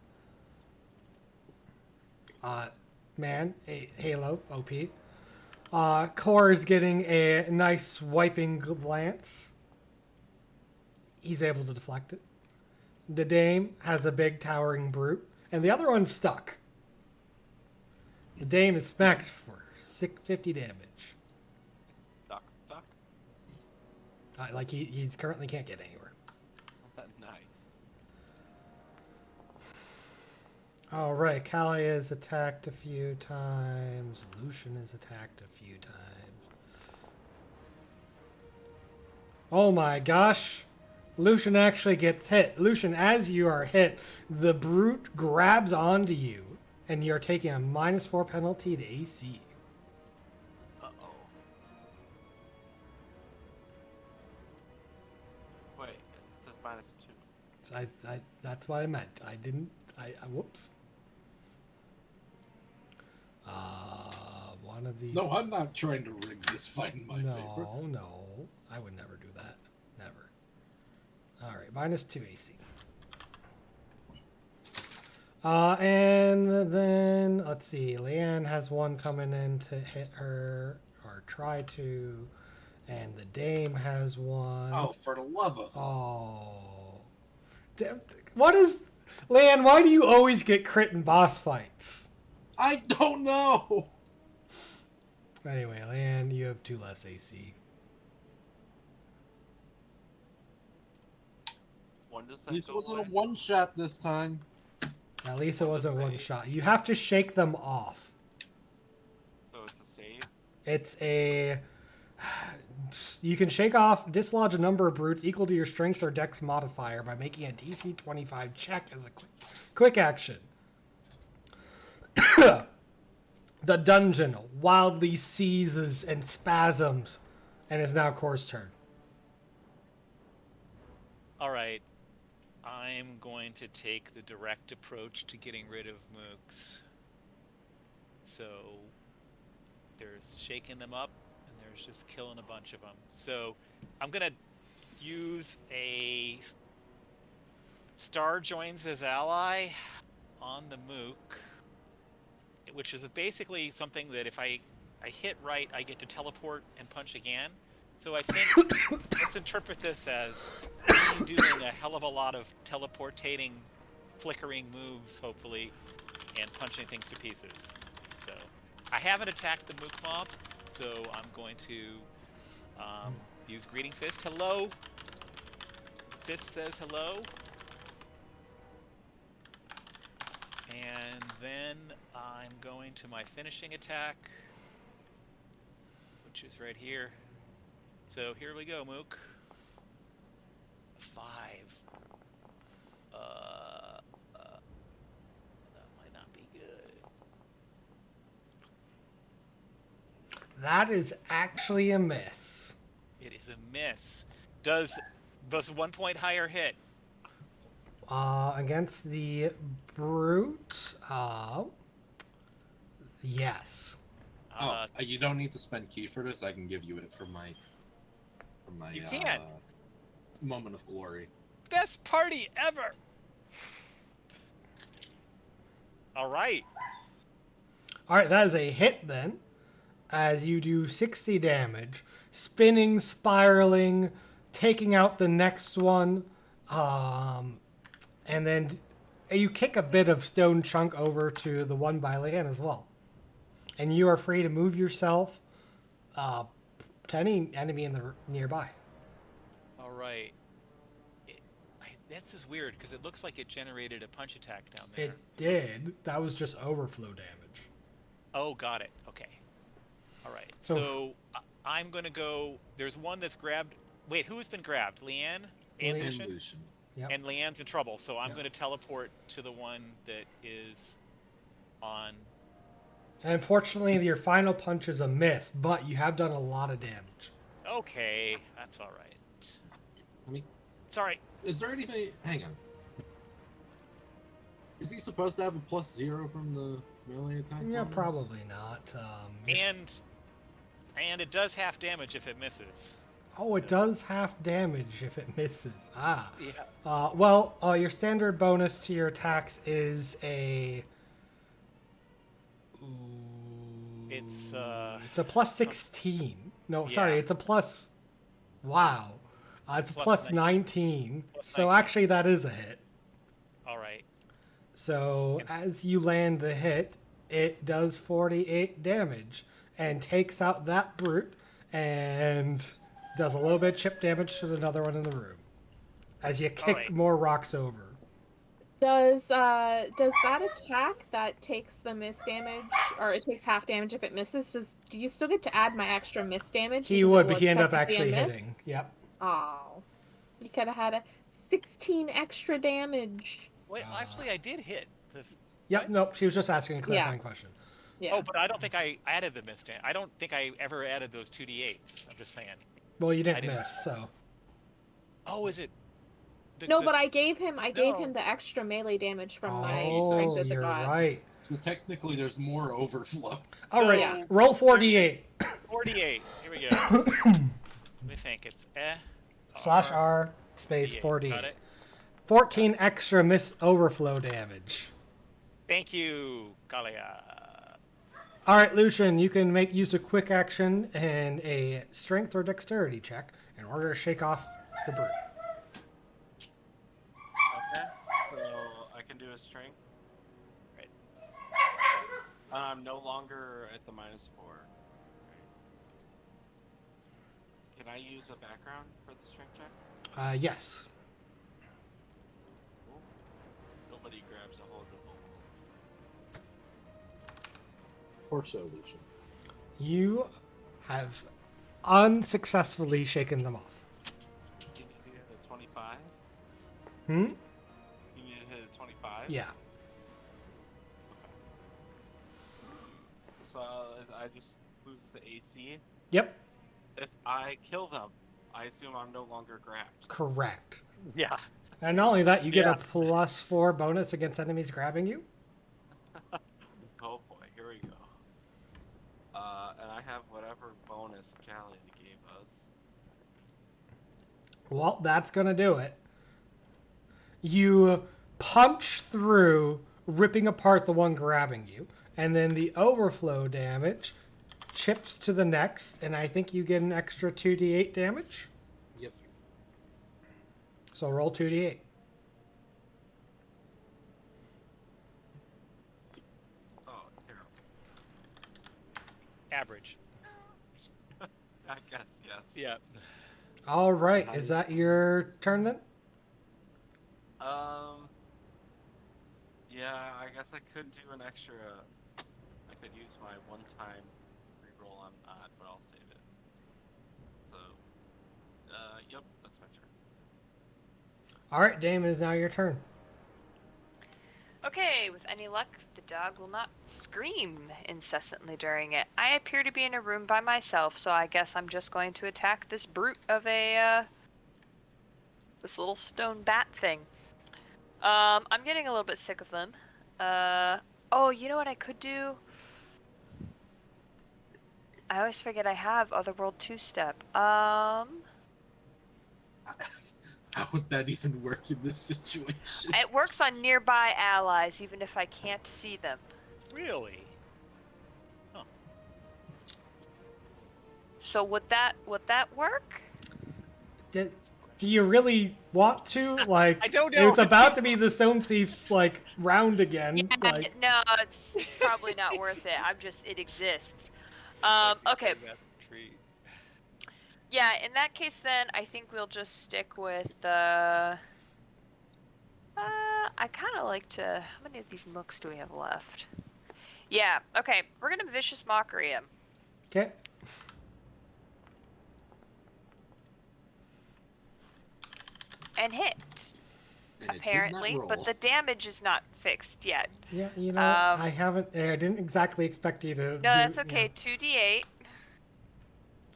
Halo, OP. Core is getting a nice swiping glance. He's able to deflect it. The Dame has a big towering brute, and the other one's stuck. The Dame is smacked for 650 damage. Stuck. Like he's currently can't get anywhere. Nice. All right, Callie is attacked a few times. Lucian is attacked a few times. Oh my gosh. Lucian actually gets hit. Lucian, as you are hit, the brute grabs onto you, and you're taking a -4 penalty to AC. Uh-oh. That's what I meant. I didn't. Whoops. One of these. No, I'm not trying to rig this fight in my favor. No. I would never do that. Never. All right, -2 AC. And then let's see. Leanne has one coming in to hit her or try to, and the dame has one. Oh, for the love of... Oh. What is... Leanne, why do you always get crit in boss fights? I don't know! Anyway, Leanne, you have 2 less AC. At least it wasn't a one-shot this time. At least it wasn't one shot. You have to shake them off. So it's a save? It's a... You can shake off, dislodge a number of brutes equal to your strength or dex modifier by making a DC 25 check as a quick action. The dungeon wildly seizes and spasms, and is now Core's turn. All right. I'm going to take the direct approach to getting rid of mooks. So there's shaking them up, and there's just killing a bunch of them. So I'm going to use a star joins as ally on the mook, which is basically something that if I hit right, I get to teleport and punch again. So I think let's interpret this as me doing a hell of a lot of teleportating, flickering moves, hopefully, and punching things to pieces. So I haven't attacked the mook mob, so I'm going to use Greeting Fist. Hello. Fist says hello. And then I'm going to my finishing attack, which is right here. So here we go, Mook. 5. That might not be good. That is actually a miss. It is a miss. Does 1 point higher hit? Against the brute, yes. You don't need to spend key for this. I can give you it for my You can. moment of glory. Best party ever. All right. All right, that is a hit then, as you do 60 damage, spinning, spiraling, taking out the next one, and then you kick a bit of stone chunk over to the one by Leanne as well. And you are free to move yourself to any enemy in the nearby. All right. This is weird because it looks like it generated a punch attack down there. It did. That was just overflow damage. Oh, got it. Okay. All right. So I'm going to go... There's one that's grabbed... Wait, who's been grabbed? Leanne? And Lucian? Yep. And Leanne's in trouble, so I'm going to teleport to the one that is on... And unfortunately, your final punch is a miss, but you have done a lot of damage. Okay, that's all right. I mean, Sorry. is there anything... Hang on. Is he supposed to have a +0 from the melee attack? Yeah, bonus? probably not. And it does half damage if it misses. Oh, it does half damage if it misses. Ah. Yeah. Well, your standard bonus to your attacks is a... It's a +16. No, Yeah. sorry, it's a plus... Wow. It's a Plus +19. Plus So 19. actually that is a hit. All right. So as you land the hit, it does 48 damage and takes out that brute and does a little bit of chip damage to another one in the room as you kick right. more rocks over. Does that attack that takes the miss damage, or it takes half damage if it misses? Do you still get to add my extra miss damage? He because would, it but was he ended up technically actually a miss? hitting. Yep. Oh, you could have had a 16 extra damage. Wait, actually, I did hit. Yep. What? Nope. She was just asking a clarifying question. Yeah. Oh, but I don't think I added the miss damage. I don't think I ever added those 2d8s. I'm just saying. Well, you I didn't didn't- miss, so. Oh, is it? No, but I gave him No. the extra melee damage from my Oh, Strength of the you're Gods. right. So technically, there's more overflow. All right, Yeah. roll 48. 48. Here we go. Let me think. It's Slash R space 48. 48. Got it. 14 extra miss overflow damage. Thank you, Kalia. All right, Lucian, you can use a quick action and a strength or dexterity check in order to shake off the brute. Okay. So I can do a strength. Right. I'm no longer at the -4. Can I use a background for the strength check? Yes. Cool. Nobody grabs a hold of the wolf. Or so, Lucian. You have unsuccessfully shaken them off. You need to hit a 25? Hmm? You need to hit a 25? Yeah. So I just lose the AC. Yep. If I kill them, I assume I'm no longer grabbed. Correct. Yeah. And not only that, you get Yeah. a +4 bonus against enemies grabbing you. Oh boy, here we go. And I have whatever bonus Callie gave us. Well, that's gonna do it. You punch through, ripping apart the one grabbing you, and then the overflow damage chips to the next, and I think you get an extra 2d8 damage. Yep. So roll 2d8. Oh, terrible. Average. I guess, yes. Yeah. All right, is that your turn then? Yeah, I guess I could do an extra. I could use my one-time reroll on that, but I'll save it. So, yep, that's my turn. All right, Dame, it is now your turn. Okay, with any luck, the dog will not scream incessantly during it. I appear to be in a room by myself, so I guess I'm just going to attack this brute of this little stone bat thing. I'm getting a little bit sick of them. Oh, you know what I could do? I always forget I have Otherworld 2-step. How would that even work in this situation? It works on nearby allies, even if I can't see them. Really? So would that work? Do you really want to? Like, I don't know. It's about to be the Stone Thief's like round again. Yeah, Like, no, it's probably not worth it. It exists. Okay. Yeah, in that case then, I think we'll just stick with I kind of like to... How many of these mooks do we have left? Yeah, okay. We're gonna Vicious Mockery him. okay. And hit, And it did not apparently, but roll. the damage is not fixed yet. Yeah, you know, Um, I didn't exactly expect you to. No, do, that's okay. 2d8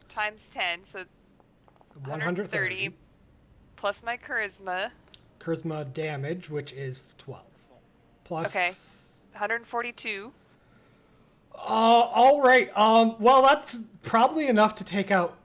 times 10, so 130 plus my charisma. Charisma damage, which is 12. Plus. Okay. 142. All right. Well, that's probably enough to take out.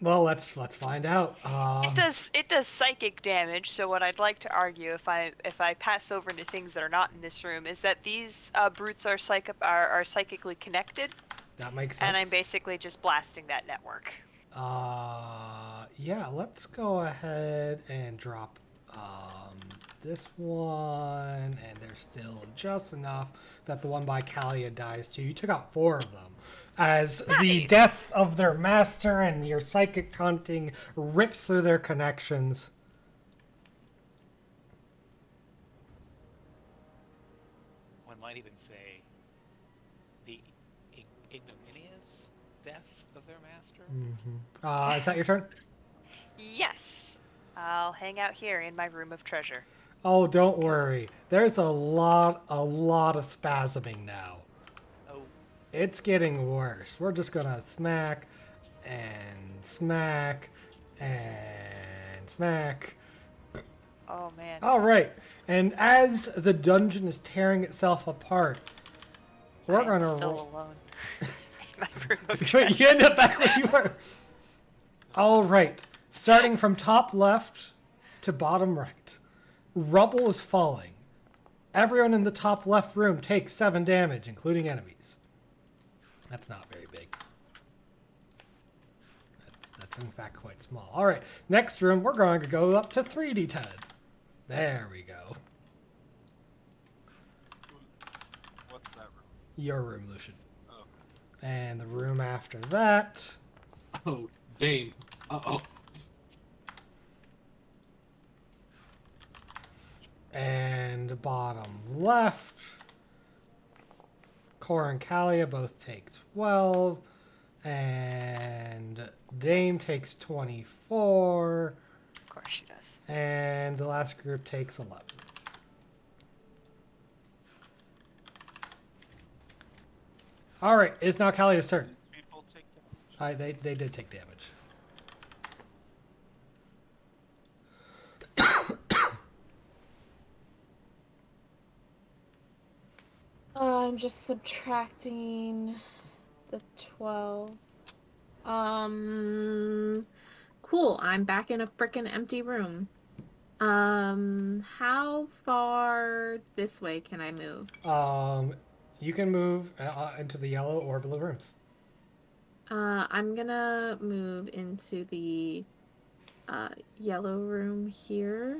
Well, let's find out. It does psychic damage. So what I'd like to argue, if I pass over into things that are not in this room, is that these brutes are psychically connected, That makes sense. and I'm basically just blasting that network. Yeah. Let's go ahead and drop this one, and there's still just enough that the one by Kalia dies too. You took out 4 of them. As the Nice. death of their master and your psychic taunting rips through their connections. One might even say the ignominious death of their master. Is that your turn? Yes. I'll hang out here in my room of treasure. Oh, don't worry. There's a lot of spasming now. Oh, It's getting worse. We're just gonna smack and smack and smack. Oh man. All right. And as the dungeon is tearing itself apart, we're I'm going to still alone in my room of But treasure. you end up back where you were. All right. Starting from top left to bottom right. Rubble is falling. Everyone in the top left room takes 7 damage, including enemies. That's not very big. That's in fact quite small. All right. Next room, we're going to go up to 3d10. There we go. What's that room? Your room, Lucian. Oh. And the room after that. Oh, Dame. Uh-oh. And bottom left. Cor and Kalia both take 12. And Dame takes 24. Of course she does. And the last group takes 11. All right, it's now Kalia's turn. These people take damage. They did take damage. I'm just subtracting the 12. Cool. I'm back in a frickin' empty room. How far this way can I move? You can move into the yellow or blue rooms. I'm gonna move into the yellow room here.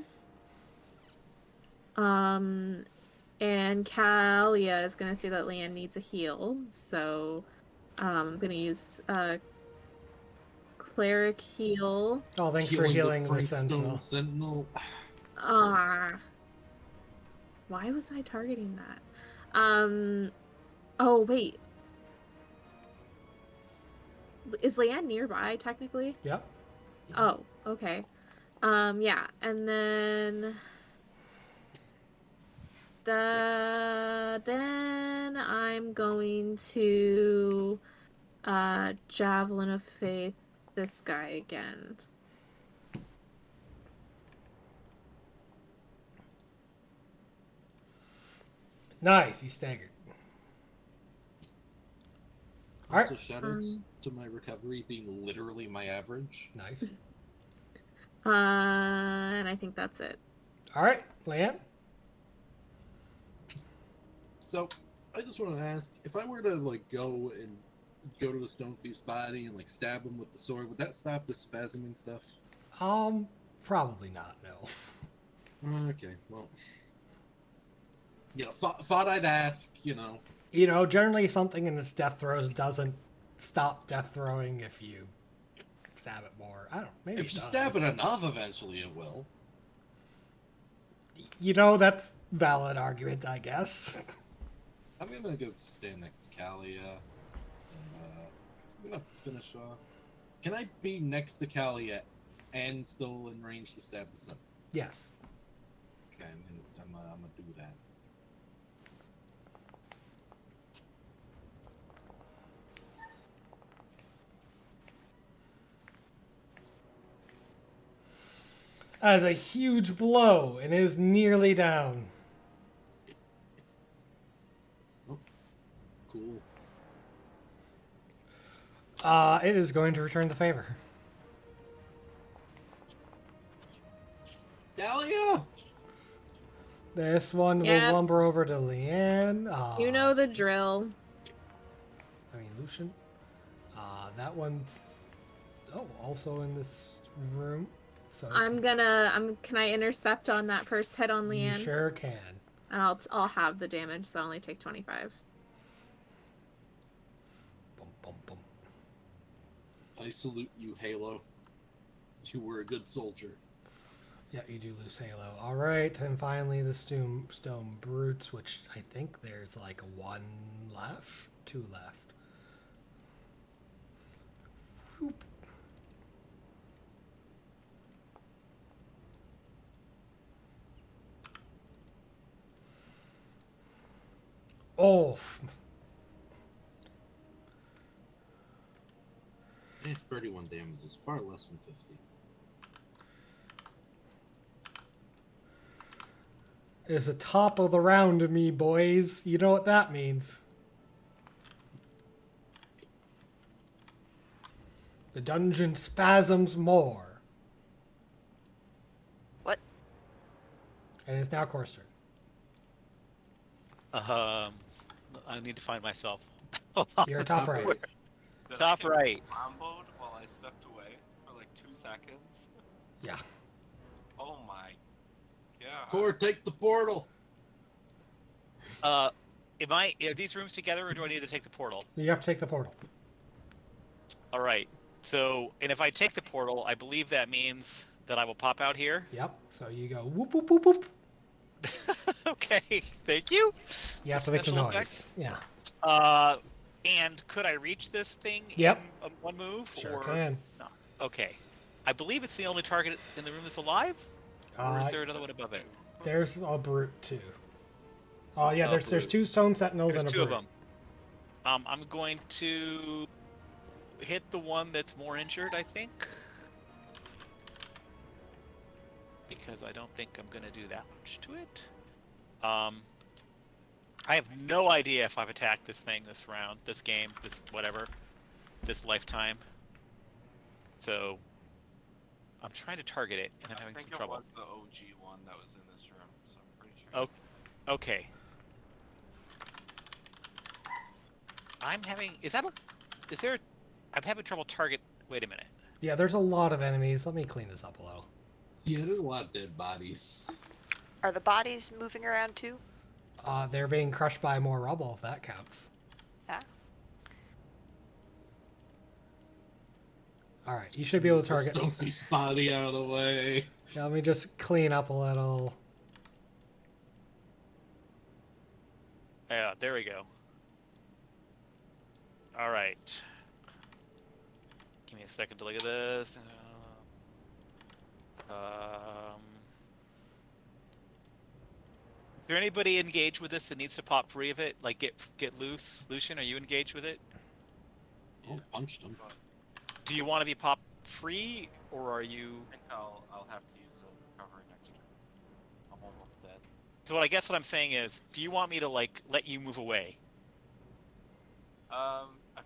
And Kalia is gonna see that Leanne needs a heal, so I'm gonna use cleric heal. Oh, thanks for healing the Freystone sentinel. Sentinel. Why was I targeting that? Oh wait. Is Leanne nearby technically? Yep. Oh, okay. Yeah, and then then I'm going to Javelin of Faith this guy again. Nice, he staggered. All Also, right. shoutouts to my recovery being literally my average. Nice. And I think that's it. All right, Leanne. So, I just want to ask, if I were to like go to a stone thief's body and like stab him with the sword, would that stop the spasming stuff? Probably not. No. Okay, well, thought I'd ask. Generally something in its death throws doesn't stop death throwing if you stab it more. I don't know. Maybe If you does. stab it enough, eventually it will. That's valid argument, I guess. I'm gonna go stand next to Kalia. I'm gonna finish off. Can I be next to Kalia and still in range to stab the sun? Yes. Okay, I'm gonna do that. As a huge blow and is nearly down. Oh, cool. It is going to return the favor. Kalia! This one Yep. will lumber over to Leanne. You know the drill. Lucian. That one's also in this room. So Can I intercept on that first hit on you Leanne? sure can. And I'll have the damage, so I only take 25. Bum, bum, bum. I salute you, Halo. You were a good soldier. Yeah, you do lose Halo. All right, and finally the stone brutes, which I think there's like 1 left, 2 left. Whoop. Oh, 31 damage is far less than 50. is the top of the round to me, boys. You know what that means. The dungeon spasms more. What? And it's now Core's turn. I need to find myself. You're top right. Top right. Comboed while I stepped away for like 2 seconds. Yeah. Oh my god. Core, take the portal. Are these rooms together, or do I need to take the portal? You have to take the portal. All right. So, and if I take the portal, I believe that means that I will pop out here. Yep. So you go whoop, whoop, whoop, whoop. Okay. Thank you. You have to make the Special noise. effect? Yeah. And could I reach this thing Yep. in one move? Sure or... can. No. Okay. I believe it's the only target in the room that's alive? Or is there another one above it? There's a brute too. Oh yeah, A there's 2 stone sentinels There's and a 2 brute. of them. I'm going to hit the one that's more injured, I think. Because I don't think I'm going to do that much to it. I have no idea if I've attacked this thing this round, this game, this whatever, this lifetime. So I'm trying to target it, and I'm having some trouble. I think it was the OG one that was in this room, so I'm pretty sure. Oh, okay. I'm having. I'm having trouble target. Wait a minute. Yeah, there's a lot of enemies. Let me clean this up a little. Yeah, there's a lot of dead bodies. Are the bodies moving around too? They're being crushed by more rubble, if that counts. Ah. All right, you should be able to target. Sophie's body out of the way. Yeah, let me just clean up a little. Yeah, there we go. All right. Give me a second to look at this. Is there anybody engaged with this that needs to pop free of it? Like get loose? Lucian, are you engaged with it? Oh, punched him. Do you want to be pop free, or are you? I think I'll have to use a recovery next turn. I'm almost dead. So I guess what I'm saying is, do you want me to like let you move away? I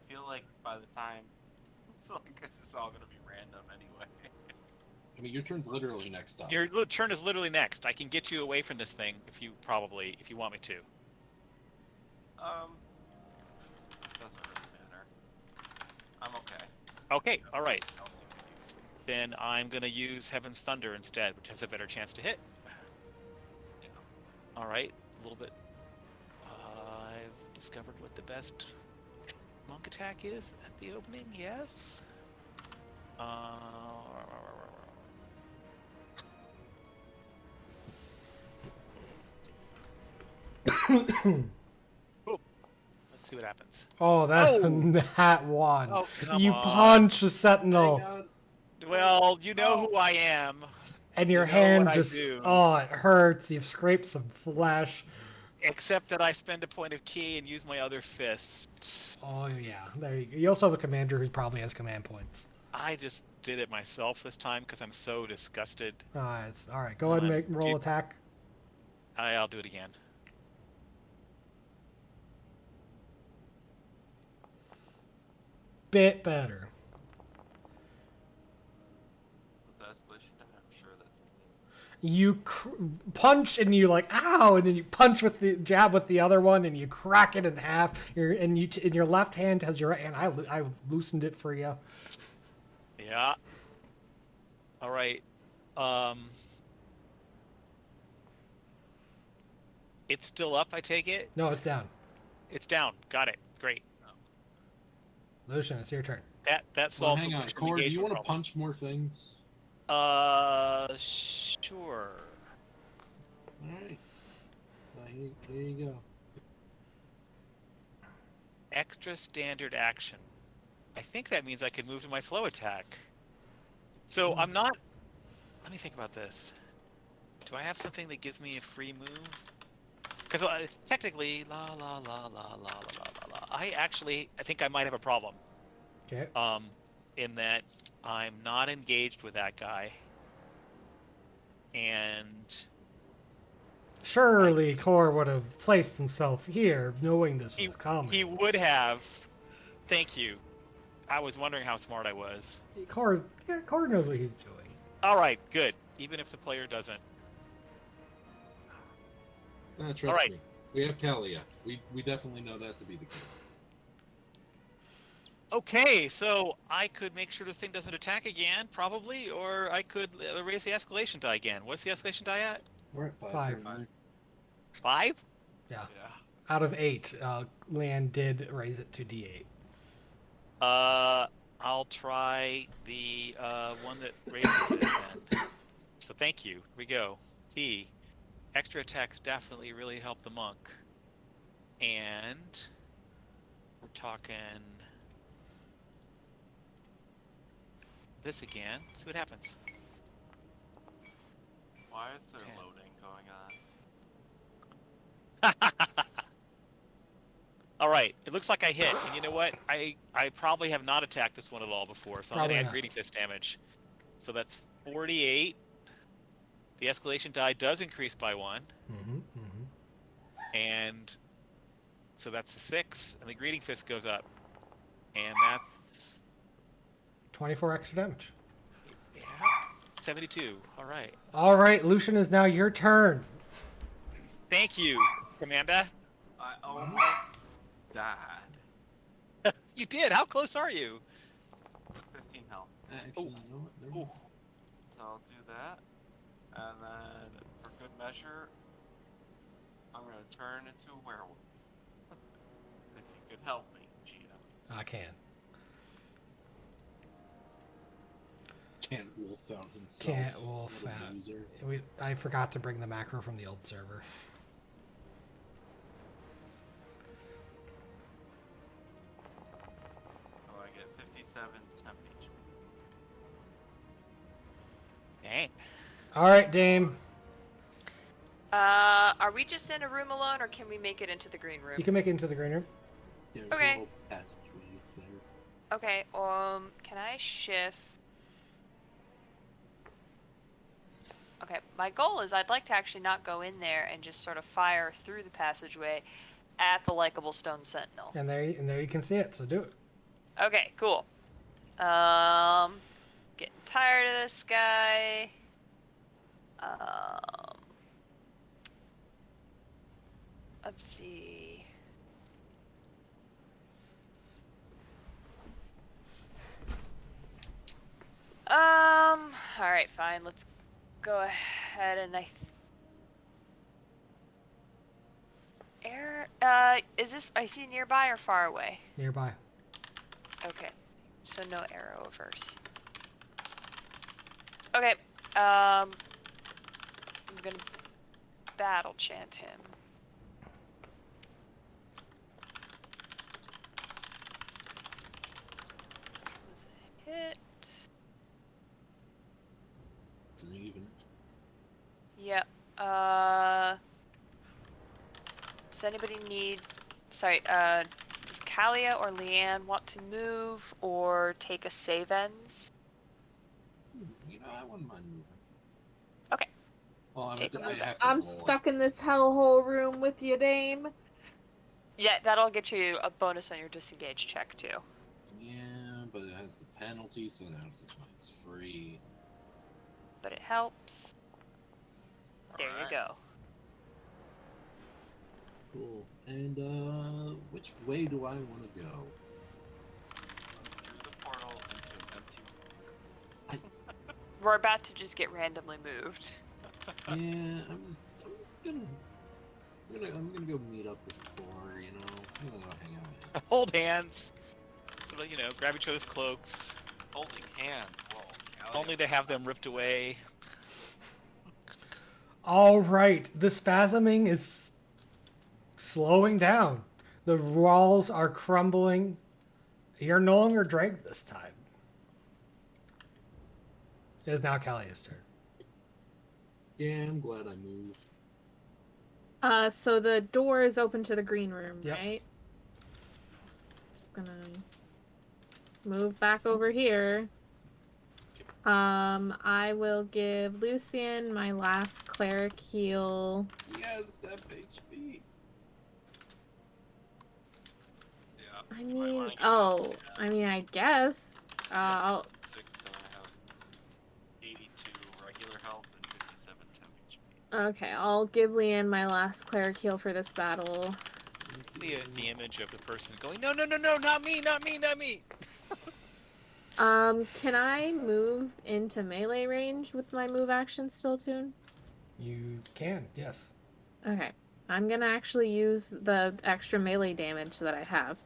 feel like by the time, I feel like this is all gonna be random anyway. I mean, your turn's literally next up. Your turn is literally next. I can get you away from this thing if you want me to. Doesn't really matter. I'm okay. Okay, all right. Else you can use. Then I'm gonna use Heaven's Thunder instead, which has a better chance to hit. Yeah. All right, a little bit. I've discovered what the best monk attack is at the opening. Yes. Oh, let's see what happens. Oh, that's Oh! a nat 1. Oh, come You on. punch a sentinel, Hang on. Well, you know who I am. and your You know hand what I just, do. oh, it hurts. You've scraped some flesh. Except that I spend a point of key and use my other fist. Oh, yeah. There you go. You also have a commander who probably has command points. I just did it myself this time because I'm so disgusted. All right. Go ahead and roll you- attack. I'll do it again. Bit better. With the escalation time, I'm sure that's You punch and you like ow, and then you punch with the jab with the other one, and you crack it in half. In your left hand has your right hand. I loosened it for you. Yeah. All right. It's still up, I take it? No, it's down. It's down. Got it. Great. Lucian, it's your turn. That Well, solved hang the on, Lucian Core, do you engagement want to problem. punch more things? Sure. Alright. Here you go. Extra standard action. I think that means I can move to my flow attack. So I'm not... Let me think about this. Do I have something that gives me a free move? Because technically, I think I might have a problem. Okay. In that I'm not engaged with that guy. And Surely Core would have placed himself here, knowing this was coming. He would have. Thank you. I was wondering how smart I was. Core knows what he's doing. All right, good. Even if the player doesn't. Trust All right. me. We have Kalia. We definitely know that to be the case. Okay, so I could make sure the thing doesn't attack again, probably, or I could raise the escalation die again. What's the escalation die at? We're at 5. 5. currently. 5? Yeah. Yeah. Out of 8, Land did raise it to D8. I'll try the one that raises it then. So thank you. Here we go. T. Extra attacks definitely really help the monk. And we're talking this again. See what happens. Why is there 10. loading going on? All right, it looks like I hit, and you know what? I probably have not attacked this one at all before, so I'm Probably gonna add not. greedy fist damage. So that's 48. The escalation die does increase by 1, and so that's the 6, and the greeting fist goes up, and that's 24 extra damage. 72. All right. All right, Lucian, is now your turn. Thank you, Commander. I almost died. You did. How close are you? 15 health. Actually, you know what? Never mind. So I'll do that. And then, for good measure, I'm going to turn into a werewolf. If you could help me, Gina. I can. Can't wolf out himself. Can't wolf What a out. loser. I forgot to bring the macro from the old server. So I get 57 temp HP. Dang. All right, Dame. Are we just in a room alone, or can we make it into the green room? You can make it into the green room. Yeah, Okay. little passageway there. Okay. Can I shift? Okay. My goal is I'd like to actually not go in there and just sort of fire through the passageway at the likable stone sentinel. And there you can see it, so do it. Okay. Cool. Getting tired of this guy. Let's see. All right, fine. Let's go ahead and is this? I see nearby or far away? Nearby. Okay, so no arrow averse. Okay, I'm gonna battle chant him. Was a hit. It's an even. Yep. Does anybody need? Sorry. Does Kalia or Leanne want to move or take a save ends? You know, I wouldn't mind moving. Okay. Well, Take a I move. have to I'm roll stuck in this hellhole room with you, Dame. Yeah, that'll get you a bonus on your disengage check too. Yeah, but it has the penalty, so now it's just -3. But it helps. There you Alright. go. Cool. And which way do I want to go? Through the portal into an empty We're about to just get randomly moved. Yeah, I'm just gonna go meet up with Thor. You know, I'm gonna go hang out with him. Hold hands. So grab each other's cloaks. holding hands. Whoa. Only to have them ripped away. All right, the spasming is slowing down. The walls are crumbling. You're no longer dragged this time. It is now Kalia's turn. Yeah, I'm glad I moved. So the door is open to the green room, Yep. right? Just gonna move back over here. I will give Lucian my last cleric heal. Yes, FHB. Yeah. I you might mean, wanna get oh, I mean, I guess. I'll, 6, so I have 82 regular health and 57 temp HP. okay, I'll give Leanne my last cleric heal for this battle. The image of the person going, no, no, no, no, not me, not me, not me. Can I move into melee range with my move action still, Toon? You can, yes. Okay. I'm gonna actually use the extra melee damage that I have.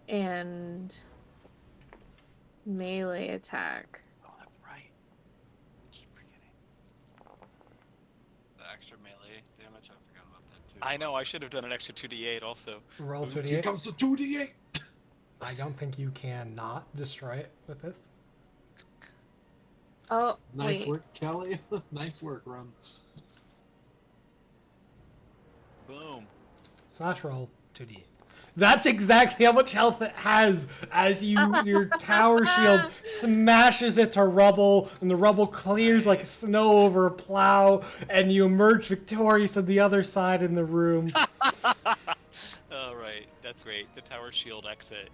And melee attack. Oh, that's right. Keep forgetting. The extra melee damage, I forgot about that too. I know, I should have done an extra 2d8 also. Roll Here 2d8. comes the 2d8. I don't think you can not destroy it with this. Oh, Nice wait. work, Kelly. Nice work, Rum. Boom. Slash roll 2d8. That's exactly how much health it has as your tower shield smashes it to rubble, and the rubble clears like snow over a plow, and you emerge victorious on the other side in the room. All right, that's great. The tower shield exit.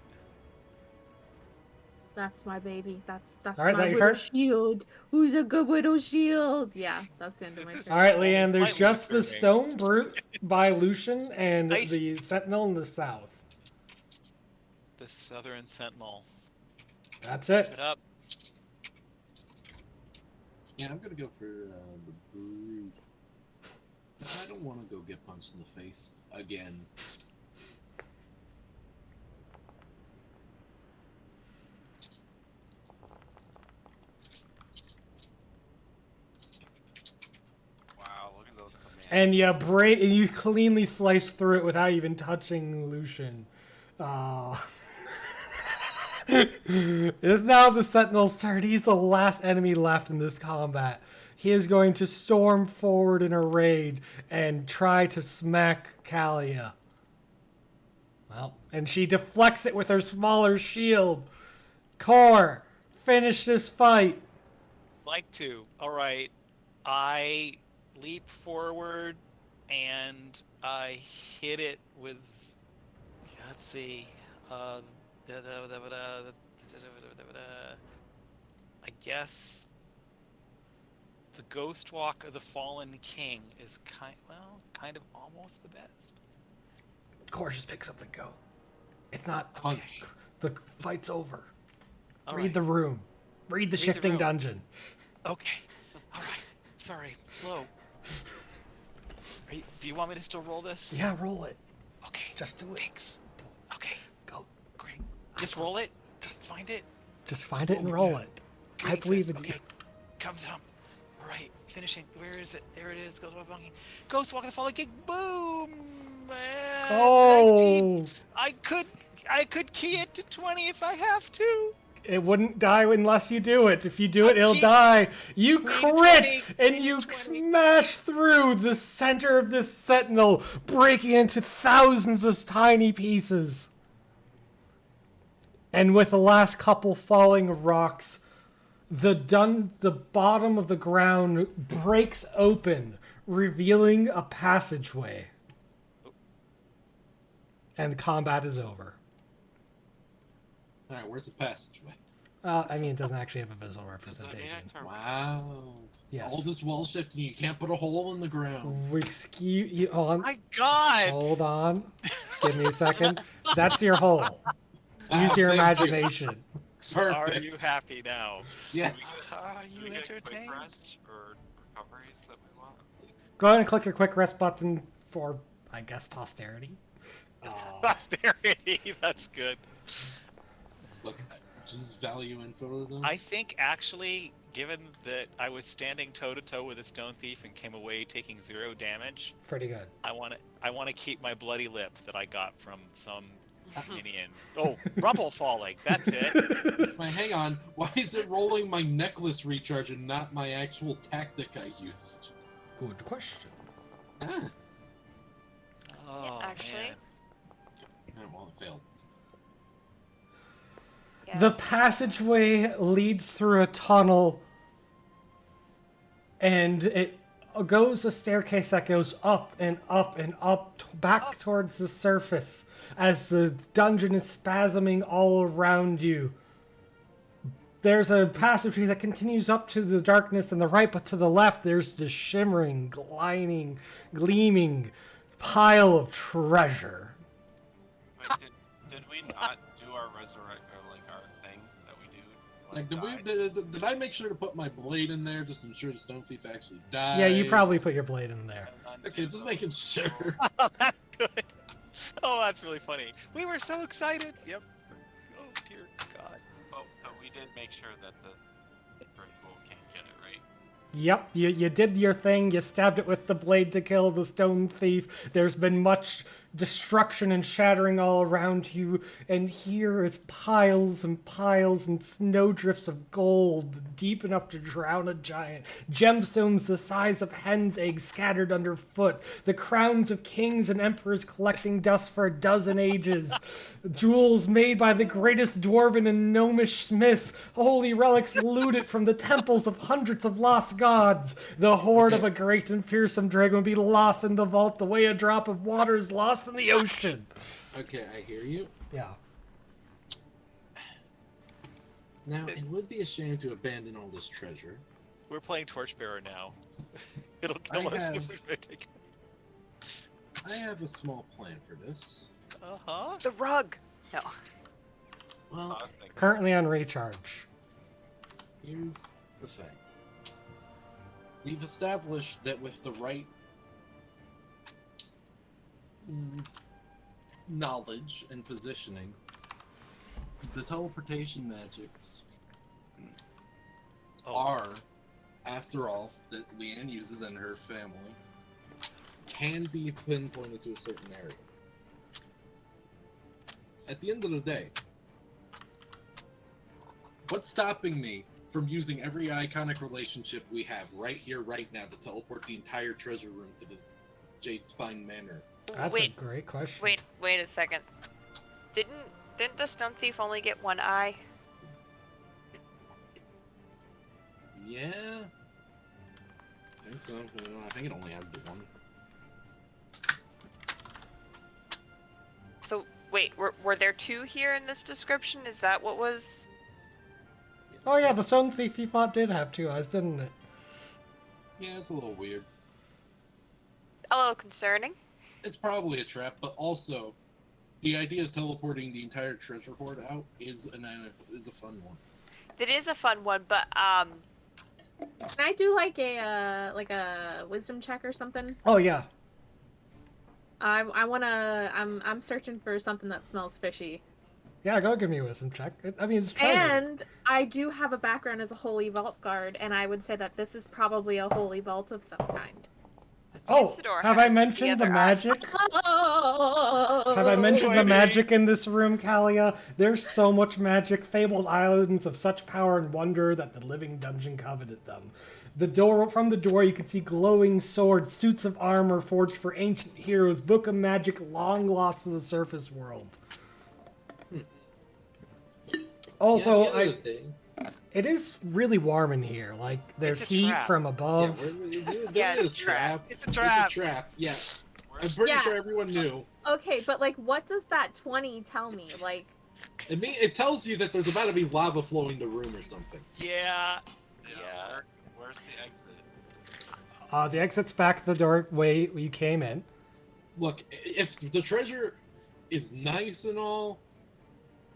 That's my baby. That's All right, my that your widow turn? shield. Who's a good widow shield? Yeah, that's the end of my turn. All right, Leanne, there's Lightly just the serving. stone brute by Lucian and Nice. the sentinel in the south. The Southern Sentinel. That's it. Get up. Yeah, I'm gonna go for the brute. I don't want to go get punched in the face again. Wow, look at those commands. And you cleanly slice through it without even touching Lucian. It's now the Sentinel's turn. He's the last enemy left in this combat. He is going to storm forward in a raid and try to smack Kalia. Well, and she deflects it with her smaller shield. Core, finish this fight. Like to. All right. I leap forward and I hit it with. Let's see. I guess the Ghost Walk of the Fallen King is kind of almost the best. Core just picks up the go. It's not Punch. The fight's over. All Read right. the room. Read the the shifting room. dungeon. Okay. All right. Sorry. Slow. Do you want me to still roll this? Yeah, roll it. Okay. Just do it. Thanks. Okay. Go. Great. Just roll it. Just find it. Just find it and roll it. I Great believe fist. in Okay. you. Comes up. All right. Finishing. Where is it? There it is. Ghost Walk of the Fallen King. Ghost Walk of the Fallen King. Boom. And Oh! I could key it to 20 if I have to. It wouldn't die unless you do it. If you do it, it'll keep- die. You Clean crit 20, and clean you 20. smash through the center of this sentinel, breaking into thousands of tiny pieces. And with the last couple falling rocks, the bottom of the ground breaks open, revealing a passageway. And the combat is over. Alright, where's the passageway? I mean, it doesn't actually have a visual Does that mean representation. I turn Wow. Yes. All this wall shifting, you can't put a hole in the ground. Excuse you. Hold on. My God. Hold on. Give me a second. That's your hole. Use your Thank imagination. You. Are Perfect. you happy now? Yes. Are Do you we get quick entertained? rest or recoveries that we want? Go ahead and click your quick rest button for, I guess, posterity. Posterity. That's good. Look, just value info to them. I think actually, given that I was standing toe to toe with a stone thief and came away taking 0 damage, Pretty good. I want to keep my bloody lip that I got from some minion. Oh, rubble falling. That's it. Wait, hang on. Why is it rolling my necklace recharge and not my actual tactic I used? Good question. Ah. Oh, actually- man. Oh, well, it failed. Yeah. The passageway leads through a tunnel, and it goes a staircase that goes up and up and up, back towards the surface, as the dungeon is spasming all around you. There's a passageway that continues up to the darkness on the right, but to the left, there's this shimmering, gleaming pile of treasure. Wait, did we not do our resurrect or like our thing that we do? Did I make sure to put my blade in there just to ensure the stone thief actually died? Yeah, you probably put your blade in there. Okay, just making sure. Oh, that's good. Oh, that's really funny. We were so excited. Yep. Oh dear God. Oh, so we did make sure that the ritual can't get it, right? Yep, you did your thing. You stabbed it with the blade to kill the stone thief. There's been much destruction and shattering all around you, and here is piles and piles and snowdrifts of gold, deep enough to drown a giant. Gemstones the size of hen's eggs scattered underfoot. The crowns of kings and emperors collecting dust for a dozen ages. Jewels made by the greatest dwarven and gnomish smiths. Holy relics looted from the temples of hundreds of lost gods. The hoard of a great and fearsome dragon would be lost in the vault the way a drop of water is lost in the ocean. Okay, I hear you. Yeah. Now, it would be a shame to abandon all this treasure. We're playing Torchbearer now. It'll kill us if we take it. I have a small plan for this. Uh-huh. The rug. No. Well, Currently on recharge. here's the thing. We've established that with the right knowledge and positioning, the teleportation magics are, after all, that Leanne uses in her family, can be pinpointed to a certain area. At the end of the day, what's stopping me from using every iconic relationship we have right here, right now, to teleport the entire treasure room to the Jade Spine Manor? That's Wait, a great question. wait a second. Didn't the stone thief only get one eye? Yeah, I think so. I think it only has the one. So wait, were there two here in this description? Is that what was? Oh yeah, the stone thief you fought did have two eyes, didn't it? Yeah, it's a little weird. A little concerning. It's probably a trap, but also, the idea of teleporting the entire treasure hoard out is a fun one. It is a fun one, but Can I do like a wisdom check or something? Oh yeah. I'm searching for something that smells fishy. Yeah, go give me a wisdom check. I mean, it's treasure. And I do have a background as a holy vault guard, and I would say that this is probably a holy vault of some kind. Oh, Usador have has I mentioned the other eye. magic? Have I mentioned the magic in this room, Kalia? There's so much magic, fabled islands of such power and wonder that the living dungeon coveted them. From the door, you can see glowing swords, suits of armor forged for ancient heroes, book of magic long lost to the surface world. Also, it is really warm in here. Like, there's It's a heat trap. from above. Yeah, it's a trap. It's a trap. It's a trap, yes. I'm pretty Yeah. sure everyone knew. Okay, but like, what does that 20 tell me? Like, It tells you that there's about to be lava flowing the room or something. Yeah. Where's the exit? The exit's back the doorway you came in. Look, if the treasure is nice and all,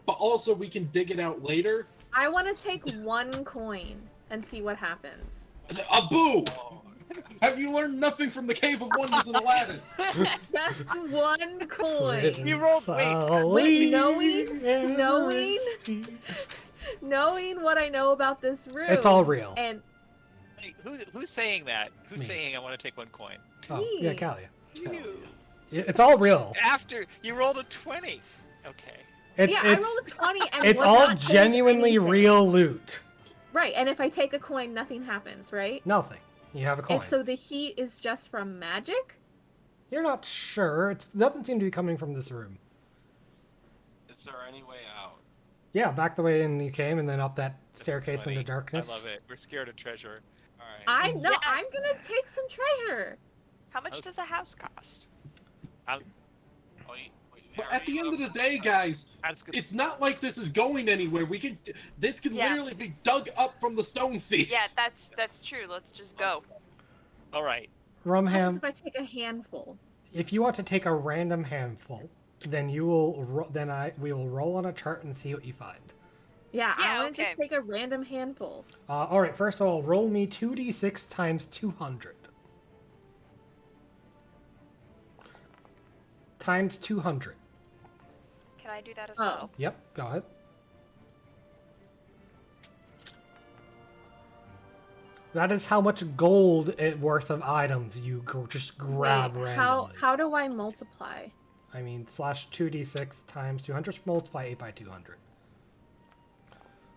but also we can dig it out later. I want to take one coin and see what happens. Abu! Have you learned nothing from the Cave of Wonders in Aladdin? Just one coin. You rolled- Wait, knowing what I know about this room. It's all real. And Hey, who's saying that? Who's Me. saying I want to take one coin? Oh, yeah, Kalia. You. It's all real. After you rolled a 20. Okay. It's, yeah, I rolled a 20 and it's was all not told genuinely anything. real loot. Right, and if I take a coin, nothing happens, right? Nothing. You have a coin. And so the heat is just from magic? You're not sure. It doesn't seem to be coming from this room. Is there any way out? Yeah, back the way in you came, and then up that That's staircase into funny. darkness. I love it. We're scared of treasure. All right. I'm Yeah. gonna take some treasure. How much Okay. does a house cost? But at the end of the day, guys, That's good. it's not like this is going anywhere. This can Yeah. literally be dug up from the stone thief. Yeah, that's true. Let's just go. All right. What happens Rumham, if I take a handful? if you want to take a random handful, then we will roll on a chart and see what you find. Yeah, I Yeah, want to okay. just take a random handful. All right, first of all, roll me 2d6 times 200. Times 200. Can I do that as Oh. well? Yep, go ahead. That is how much gold worth of items you just grab Wait, randomly. how do I multiply? I mean, slash 2d6 times 200, multiply 8 by 200.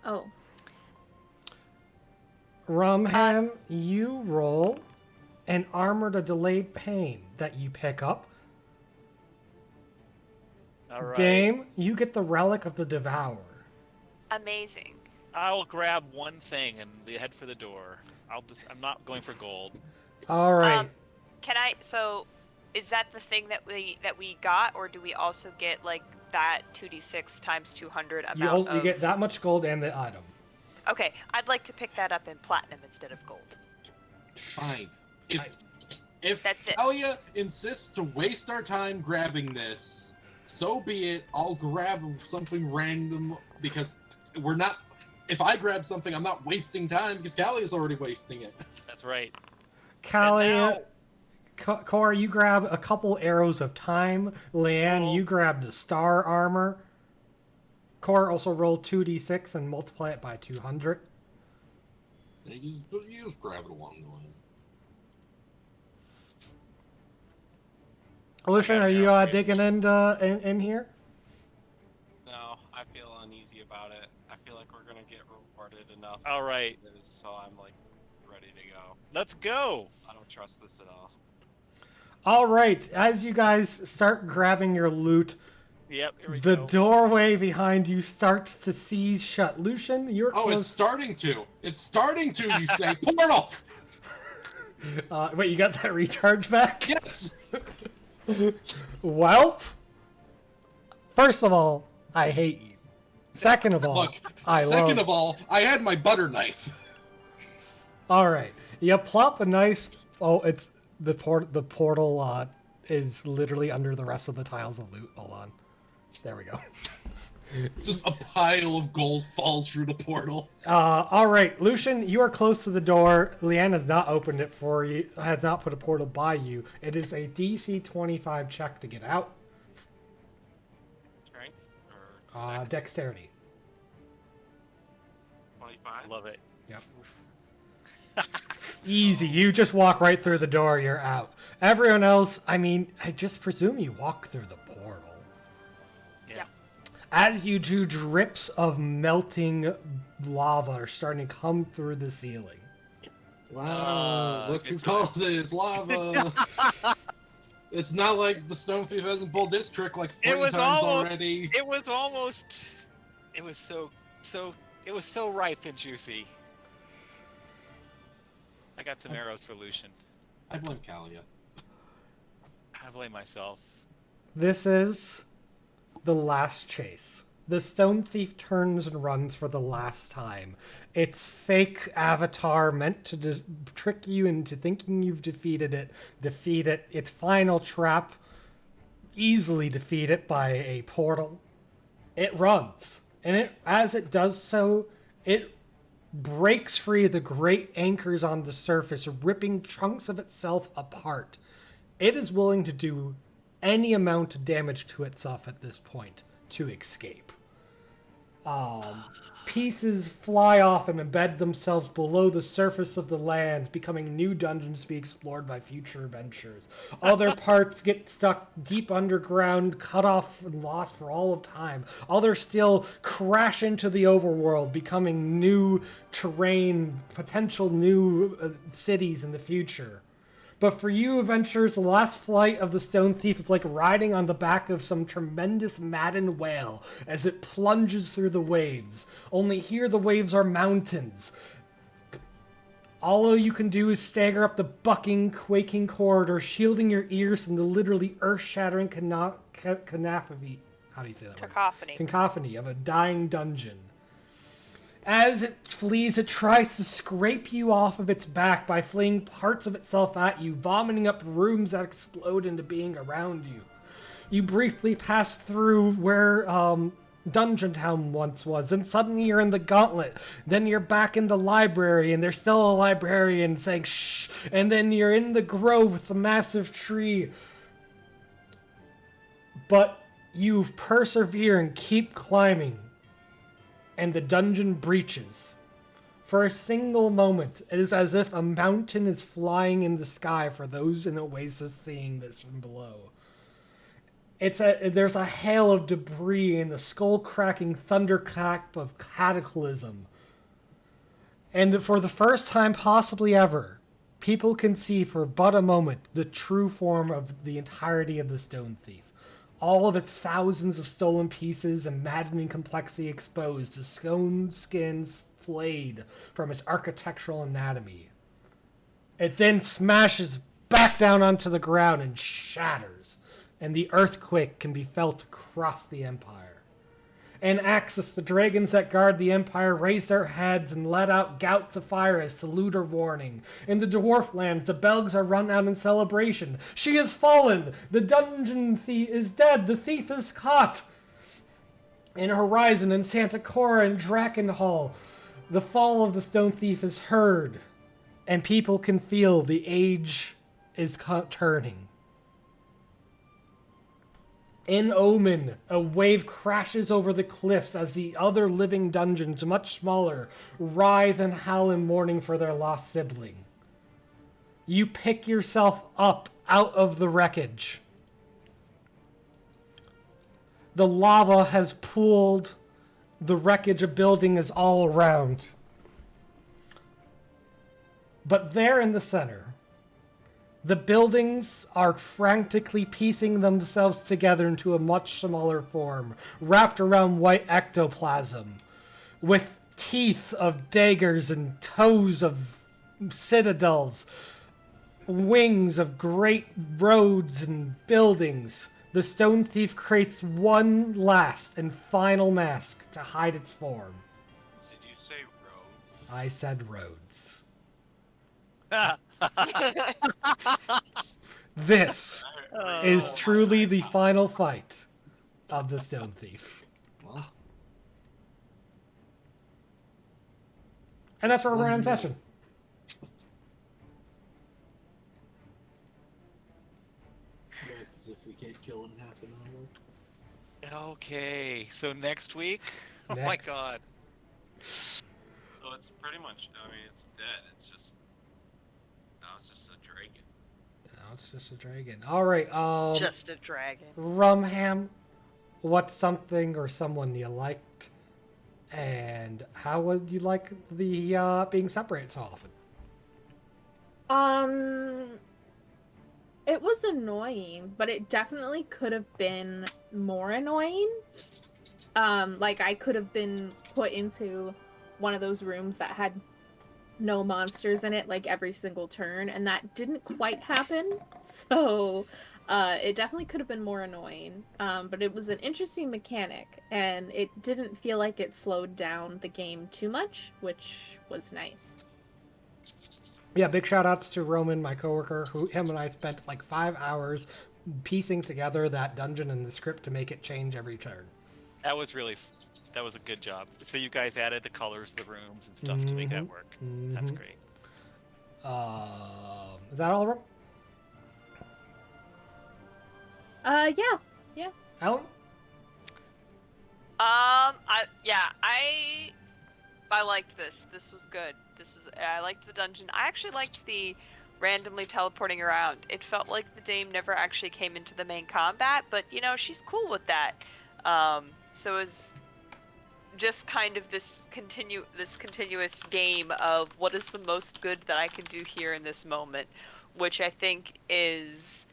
Oh, Rumham, you roll an armor to delayed pain that you pick up. All right. Dame, you get the relic of the devourer. Amazing. I'll grab one thing and head for the door. I'm not going for gold. All right. Can I? So, is that the thing that we got, or do we also get like that 2d6 times 200 amount? You get that much gold and the item. Okay, I'd like to pick that up in platinum instead of gold. Fine. If That's it. Talia insists to waste our time grabbing this, so be it. I'll grab something random because we're not. If I grab something, I'm not wasting time because Talia's already wasting it. That's right. Kalia, Cora, you grab a couple arrows of time. Leanne, you grab the star armor. Cora also roll 2d6 and multiply it by 200. You just grab it along the way. Lucian, are you digging in here? No, I feel uneasy about it. I feel like we're gonna get rewarded enough. All right. So I'm like ready to go. Let's go. I don't trust this at all. All right, as you guys start grabbing your loot, Yep. Here we the go. doorway behind you starts to seize shut. Lucian, you're Oh, close. it's starting to. It's starting to. You say portal. Wait, you got that recharge back? Yes. Welp. First of all, I hate you. Second of all, Look. I Second love. of all, I had my butter knife. All right, you plop a nice. Oh, it's the portal is literally under the rest of the tiles of loot. Hold on. There we go. Just a pile of gold falls through the portal. All right, Lucian, you are close to the door. Leanne has not opened it for you. Has not put a portal by you. It is a DC 25 check to get out. Strength or dex? Dexterity. 25. Love it. Yep. Easy. You just walk right through the door. You're out. Everyone else, I mean, I just presume you walk through the portal. Yeah. As you do, drips of melting lava are starting to come through the ceiling. Wow, look who good called it. It's lava. It's not like the stone thief hasn't pulled this trick like 3 It was times almost. already. It was almost. It was so ripe and juicy. I got some arrows for Lucian. I blame Kalia. I blame myself. This is the last chase. The stone thief turns and runs for the last time. Its fake avatar meant to trick you into thinking you've defeat it. Its final trap, easily defeat it by a portal. It runs. And as it does so, it breaks free of the great anchors on the surface, ripping chunks of itself apart. It is willing to do any amount of damage to itself at this point to escape. Pieces fly off and embed themselves below the surface of the lands, becoming new dungeons to be explored by future adventurers. Other parts get stuck deep underground, cut off and lost for all of time. Others still crash into the overworld, becoming new terrain, potential new cities in the future. But for you adventurers, the last flight of the Stone Thief is like riding on the back of some tremendous maddened whale as it plunges through the waves. Only here the waves are mountains. All you can do is stagger up the bucking, quaking corridor, shielding your ears from the literally earth-shattering cacophony. How do you say that word? Cacophony. Cacophony of a dying dungeon. As it flees, it tries to scrape you off of its back by flinging parts of itself at you, vomiting up rooms that explode into being around you. You briefly pass through where Dungeon Town once was, and suddenly you're in the Gauntlet. Then you're back in the library, and there's still a librarian saying shh. And then you're in the grove with the massive tree. But you persevere and keep climbing. And the dungeon breaches. For a single moment, it is as if a mountain is flying in the sky for those in Oasis seeing this from below. There's a hail of debris and the skull-cracking thunderclap of cataclysm. And for the first time possibly ever, people can see for but a moment the true form of the entirety of the Stone Thief. All of its thousands of stolen pieces and maddening complexity exposed, the stone skins flayed from its architectural anatomy. It then smashes back down onto the ground and shatters, and the earthquake can be felt across the Empire. In Axis, the dragons that guard the Empire raise their heads and let out gouts of fire as salute or warning. In the Dwarf lands, the bells are run out in celebration. She has fallen! The dungeon thief is dead! The thief is caught! In Horizon and Santa Cora and Drakenhall, the fall of the Stone Thief is heard, and people can feel the age is turning. In Omen, a wave crashes over the cliffs as the other living dungeons, much smaller, writhe and howl in mourning for their lost sibling. You pick yourself up out of the wreckage. The lava has pooled. The wreckage of building is all around. But there in the center, the buildings are frantically piecing themselves together into a much smaller form, wrapped around white ectoplasm, with teeth of daggers and toes of citadels, wings of great roads and buildings. The Stone Thief creates one last and final mask to hide its form. Did you say roads? I said roads. This is truly the final fight of the Stone Thief. Wow. And that's where we're in session. That's if we can't kill in half an hour. Okay, so next week? Oh my Next. god. So it's pretty much, I mean, it's dead. It's just, now it's just a dragon. Now it's just a dragon. All right. Just a dragon. Rumham, what's something or someone you liked, and how would you like the being separated so often? It was annoying, but it definitely could have been more annoying. Like I could have been put into one of those rooms that had no monsters in it, like every single turn, and that didn't quite happen. So, it definitely could have been more annoying. But it was an interesting mechanic, and it didn't feel like it slowed down the game too much, which was nice. Yeah, big shout outs to Roman, my coworker, who him and I spent like 5 hours piecing together that dungeon and the script to make it change every turn. That was really, that was a good job. So you guys added the colors, the rooms, and stuff to make that work. That's great. Is that all of them? Yeah. Alan? I liked this. This was good. I liked the dungeon. I actually liked the randomly teleporting around. It felt like the dame never actually came into the main combat, but you know, she's cool with that. So it's just kind of this continuous game of what is the most good that I can do here in this moment. which I think is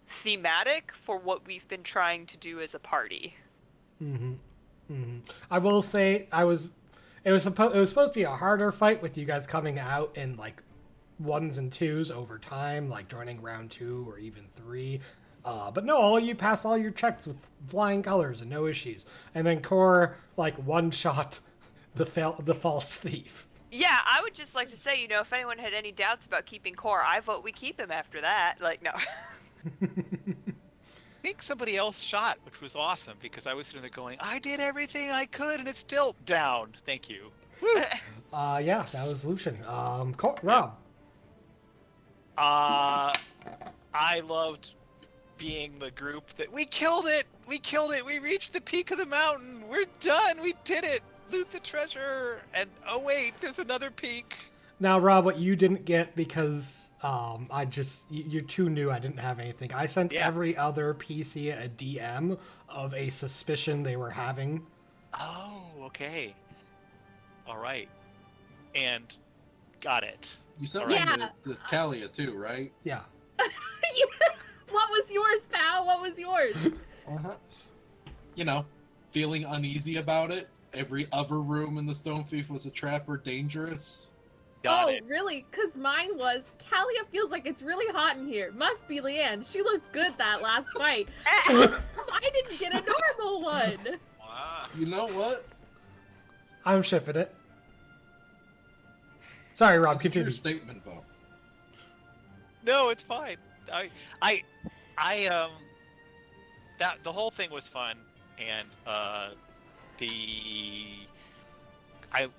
thematic for what we've been trying to do as a party. I will say it was supposed to be a harder fight with you guys coming out in like ones and twos over time, like joining round 2 or even 3. But no, you passed all your checks with flying colors and no issues. And then Core like one-shot the false thief. Yeah, I would just like to say, if anyone had any doubts about keeping Core, I vote we keep him after that. Like, no. I think somebody else shot, which was awesome because I was sitting there going, I did everything I could and it's still down. Thank you. Yeah, that was Lucian. Rob. I loved being the group that we killed it. We reached the peak of the mountain. We're done. We did it. Loot the treasure. And oh wait, there's another peak. Now, Rob, what you didn't get because you're too new. I didn't have anything. I sent every other PC a DM of a suspicion they were having. Oh, okay. All right. And got it. You sent Yeah. one to Talia too, right? Yeah. What was yours, pal? What was yours? Feeling uneasy about it. Every other room in the Stone Thief was a trap or dangerous. Got it. Really? Because mine was, Talia feels like it's really hot in here. Must be Leanne. She looked good that last fight. I didn't get a normal one. Wow. You know what? I'm shipping it. Sorry, Rob, It's your continue. statement, though. No, it's fine. The whole thing was fun, and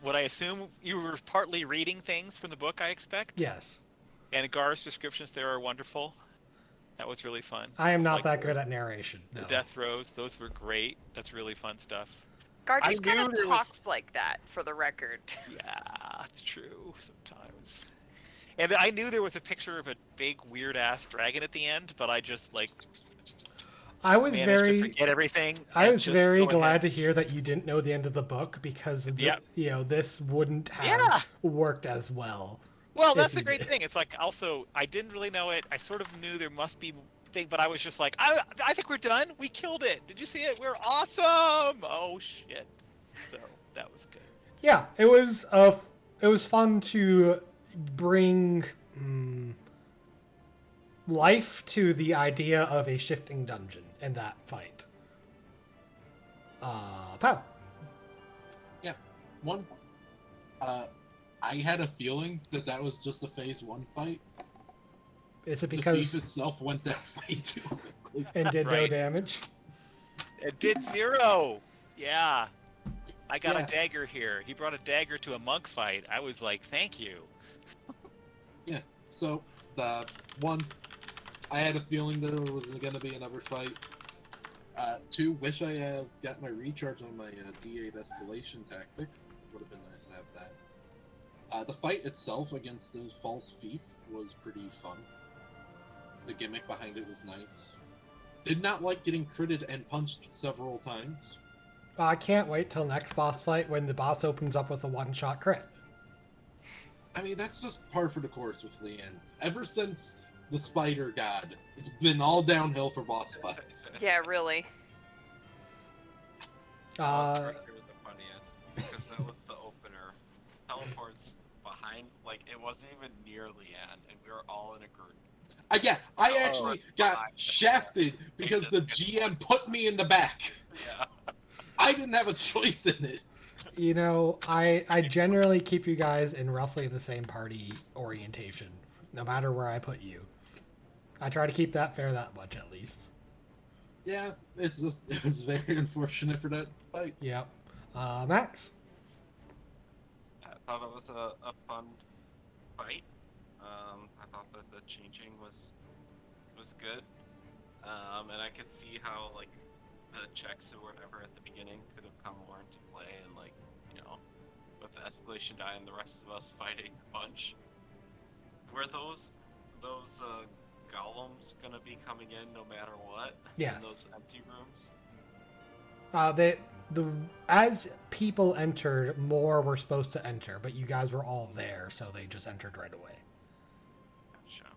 what I assume you were partly reading things from the book, I expect. Yes. And Gar's descriptions there are wonderful. That was really fun. I am not Like that good at narration. The No. death throws, those were great. That's really fun stuff. Gar I just kind knew of there was- talks like that, for the record. Yeah, it's true sometimes. And I knew there was a picture of a big weird ass dragon at the end, but I just I was managed very to forget everything. I and was just very go glad ahead. to hear that you didn't know the end of the book because this wouldn't have Yeah. worked as well. Well, if that's you the great did. thing. It's like also I didn't really know it. I sort of knew there must be thing, but I was just like, I think we're done. We killed it. Did you see it? We're awesome. Oh shit. So that was good. Yeah, it was fun to bring life to the idea of a shifting dungeon in that fight. Pow. Yeah. One. I had a feeling that was just a phase 1 fight. Is it The because thief itself went down way too quickly. and did no Right. damage? It did 0. Yeah. I got Yeah. a dagger here. He brought a dagger to a monk fight. I was like, thank you. Yeah. So the one, I had a feeling that there was going to be another fight. 2, wish I got my recharge on my D8 escalation tactic. Would have been nice to have that. The fight itself against the false thief was pretty fun. The gimmick behind it was nice. Did not like getting critted and punched several times. I can't wait till next boss fight when the boss opens up with a one-shot crit. I mean, that's just par for the course with Leanne. Ever since the Spider God, it's been all downhill for boss fights. Yeah, really. Trigger was the funniest because that was the opener. Teleports behind, like it wasn't even near Leanne, and we were all in a group. Yeah, I Oh, actually it's got fine. shafted because the GM put me in the back. Yeah. I didn't have a choice in it. You know, I generally keep you guys in roughly the same party orientation, no matter where I put you. I try to keep that fair that much, at least. Yeah, it was very unfortunate for that fight. Yep. Max? I thought it was a fun fight. I thought that the changing was good, and I could see how like the checks or whatever at the beginning could have come more into play, and like with the escalation die and the rest of us fighting a bunch. Were those golems gonna be coming in no matter what? Yes. In those empty rooms. As people entered, more were supposed to enter, but you guys were all there, so they just entered right away. Gotcha.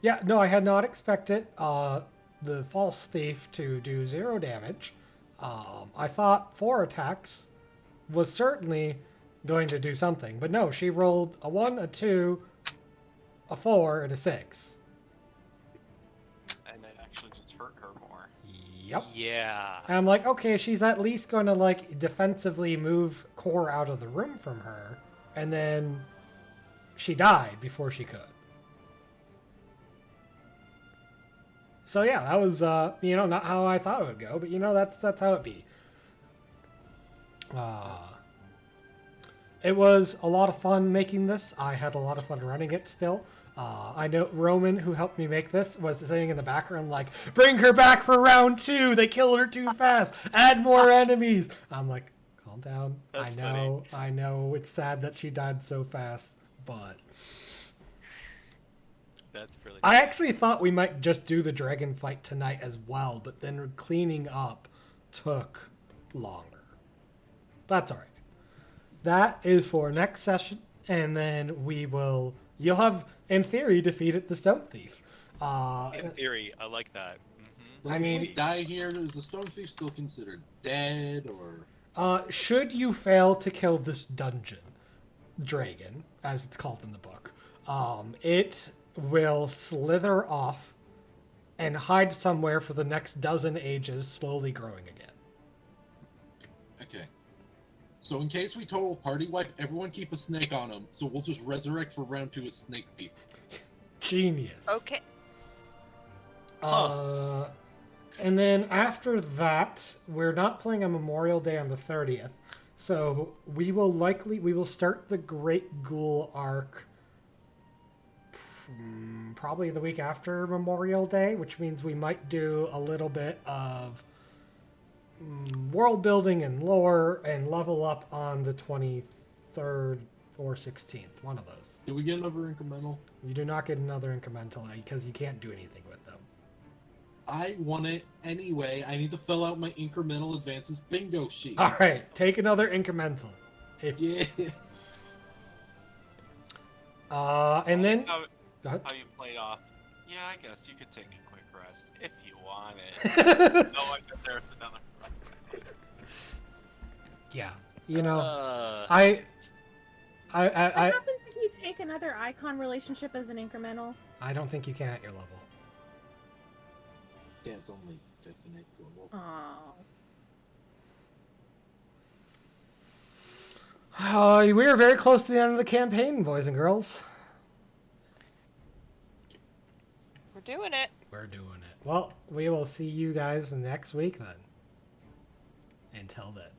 Yeah, no, I had not expected the false thief to do 0 damage. I thought 4 attacks was certainly going to do something, but no, she rolled a 1, a 2, a 4, and a 6. And it actually just hurt her more. Yep. Yeah. And I'm like, okay, she's at least going to like defensively move Core out of the room from her, and then she died before she could. So yeah, that was not how I thought it would go, but that's how it be. It was a lot of fun making this. I had a lot of fun running it still. I know Roman, who helped me make this, was sitting in the background like, bring her back for round 2. They killed her too fast. Add more enemies. I'm like, calm down. That's I know. It's sad that she died so fast, but That's really I actually thought we might just do the dragon fight tonight as well, but then cleaning up took longer. That's all right. That is for next session, and then you'll have, in theory, defeated the Stone Thief. In theory, I like that. Like, if we die here, is the Stone Thief still considered dead, or? Should you fail to kill this dungeon dragon, as it's called in the book, it will slither off and hide somewhere for the next dozen ages, slowly growing again. Okay. So in case we total party wipe, everyone keep a snake on them. So we'll just resurrect for round 2 as snake people. Genius. Okay. And then after that, we're not playing on Memorial Day on the 30th. So we will start the Great Ghoul arc probably the week after Memorial Day, which means we might do a little bit of world building and lore and level up on the 23rd or 16th. One of those. Did we get another incremental? You do not get another incremental because you can't do anything with them. I want it anyway. I need to fill out my incremental advances bingo sheet. All right, take another incremental. Yeah. And then How, go ahead. how you played off. Yeah, I guess you could take a quick rest if you wanted. No, I bet there's another. Yeah, Uh, I What happens if you take another icon relationship as an incremental? I don't think you can at your level. Yeah, it's only 5th and 8th level. We are very close to the end of the campaign, boys and girls. We're doing it. We're doing it. Well, we will see you guys next week then. Until then.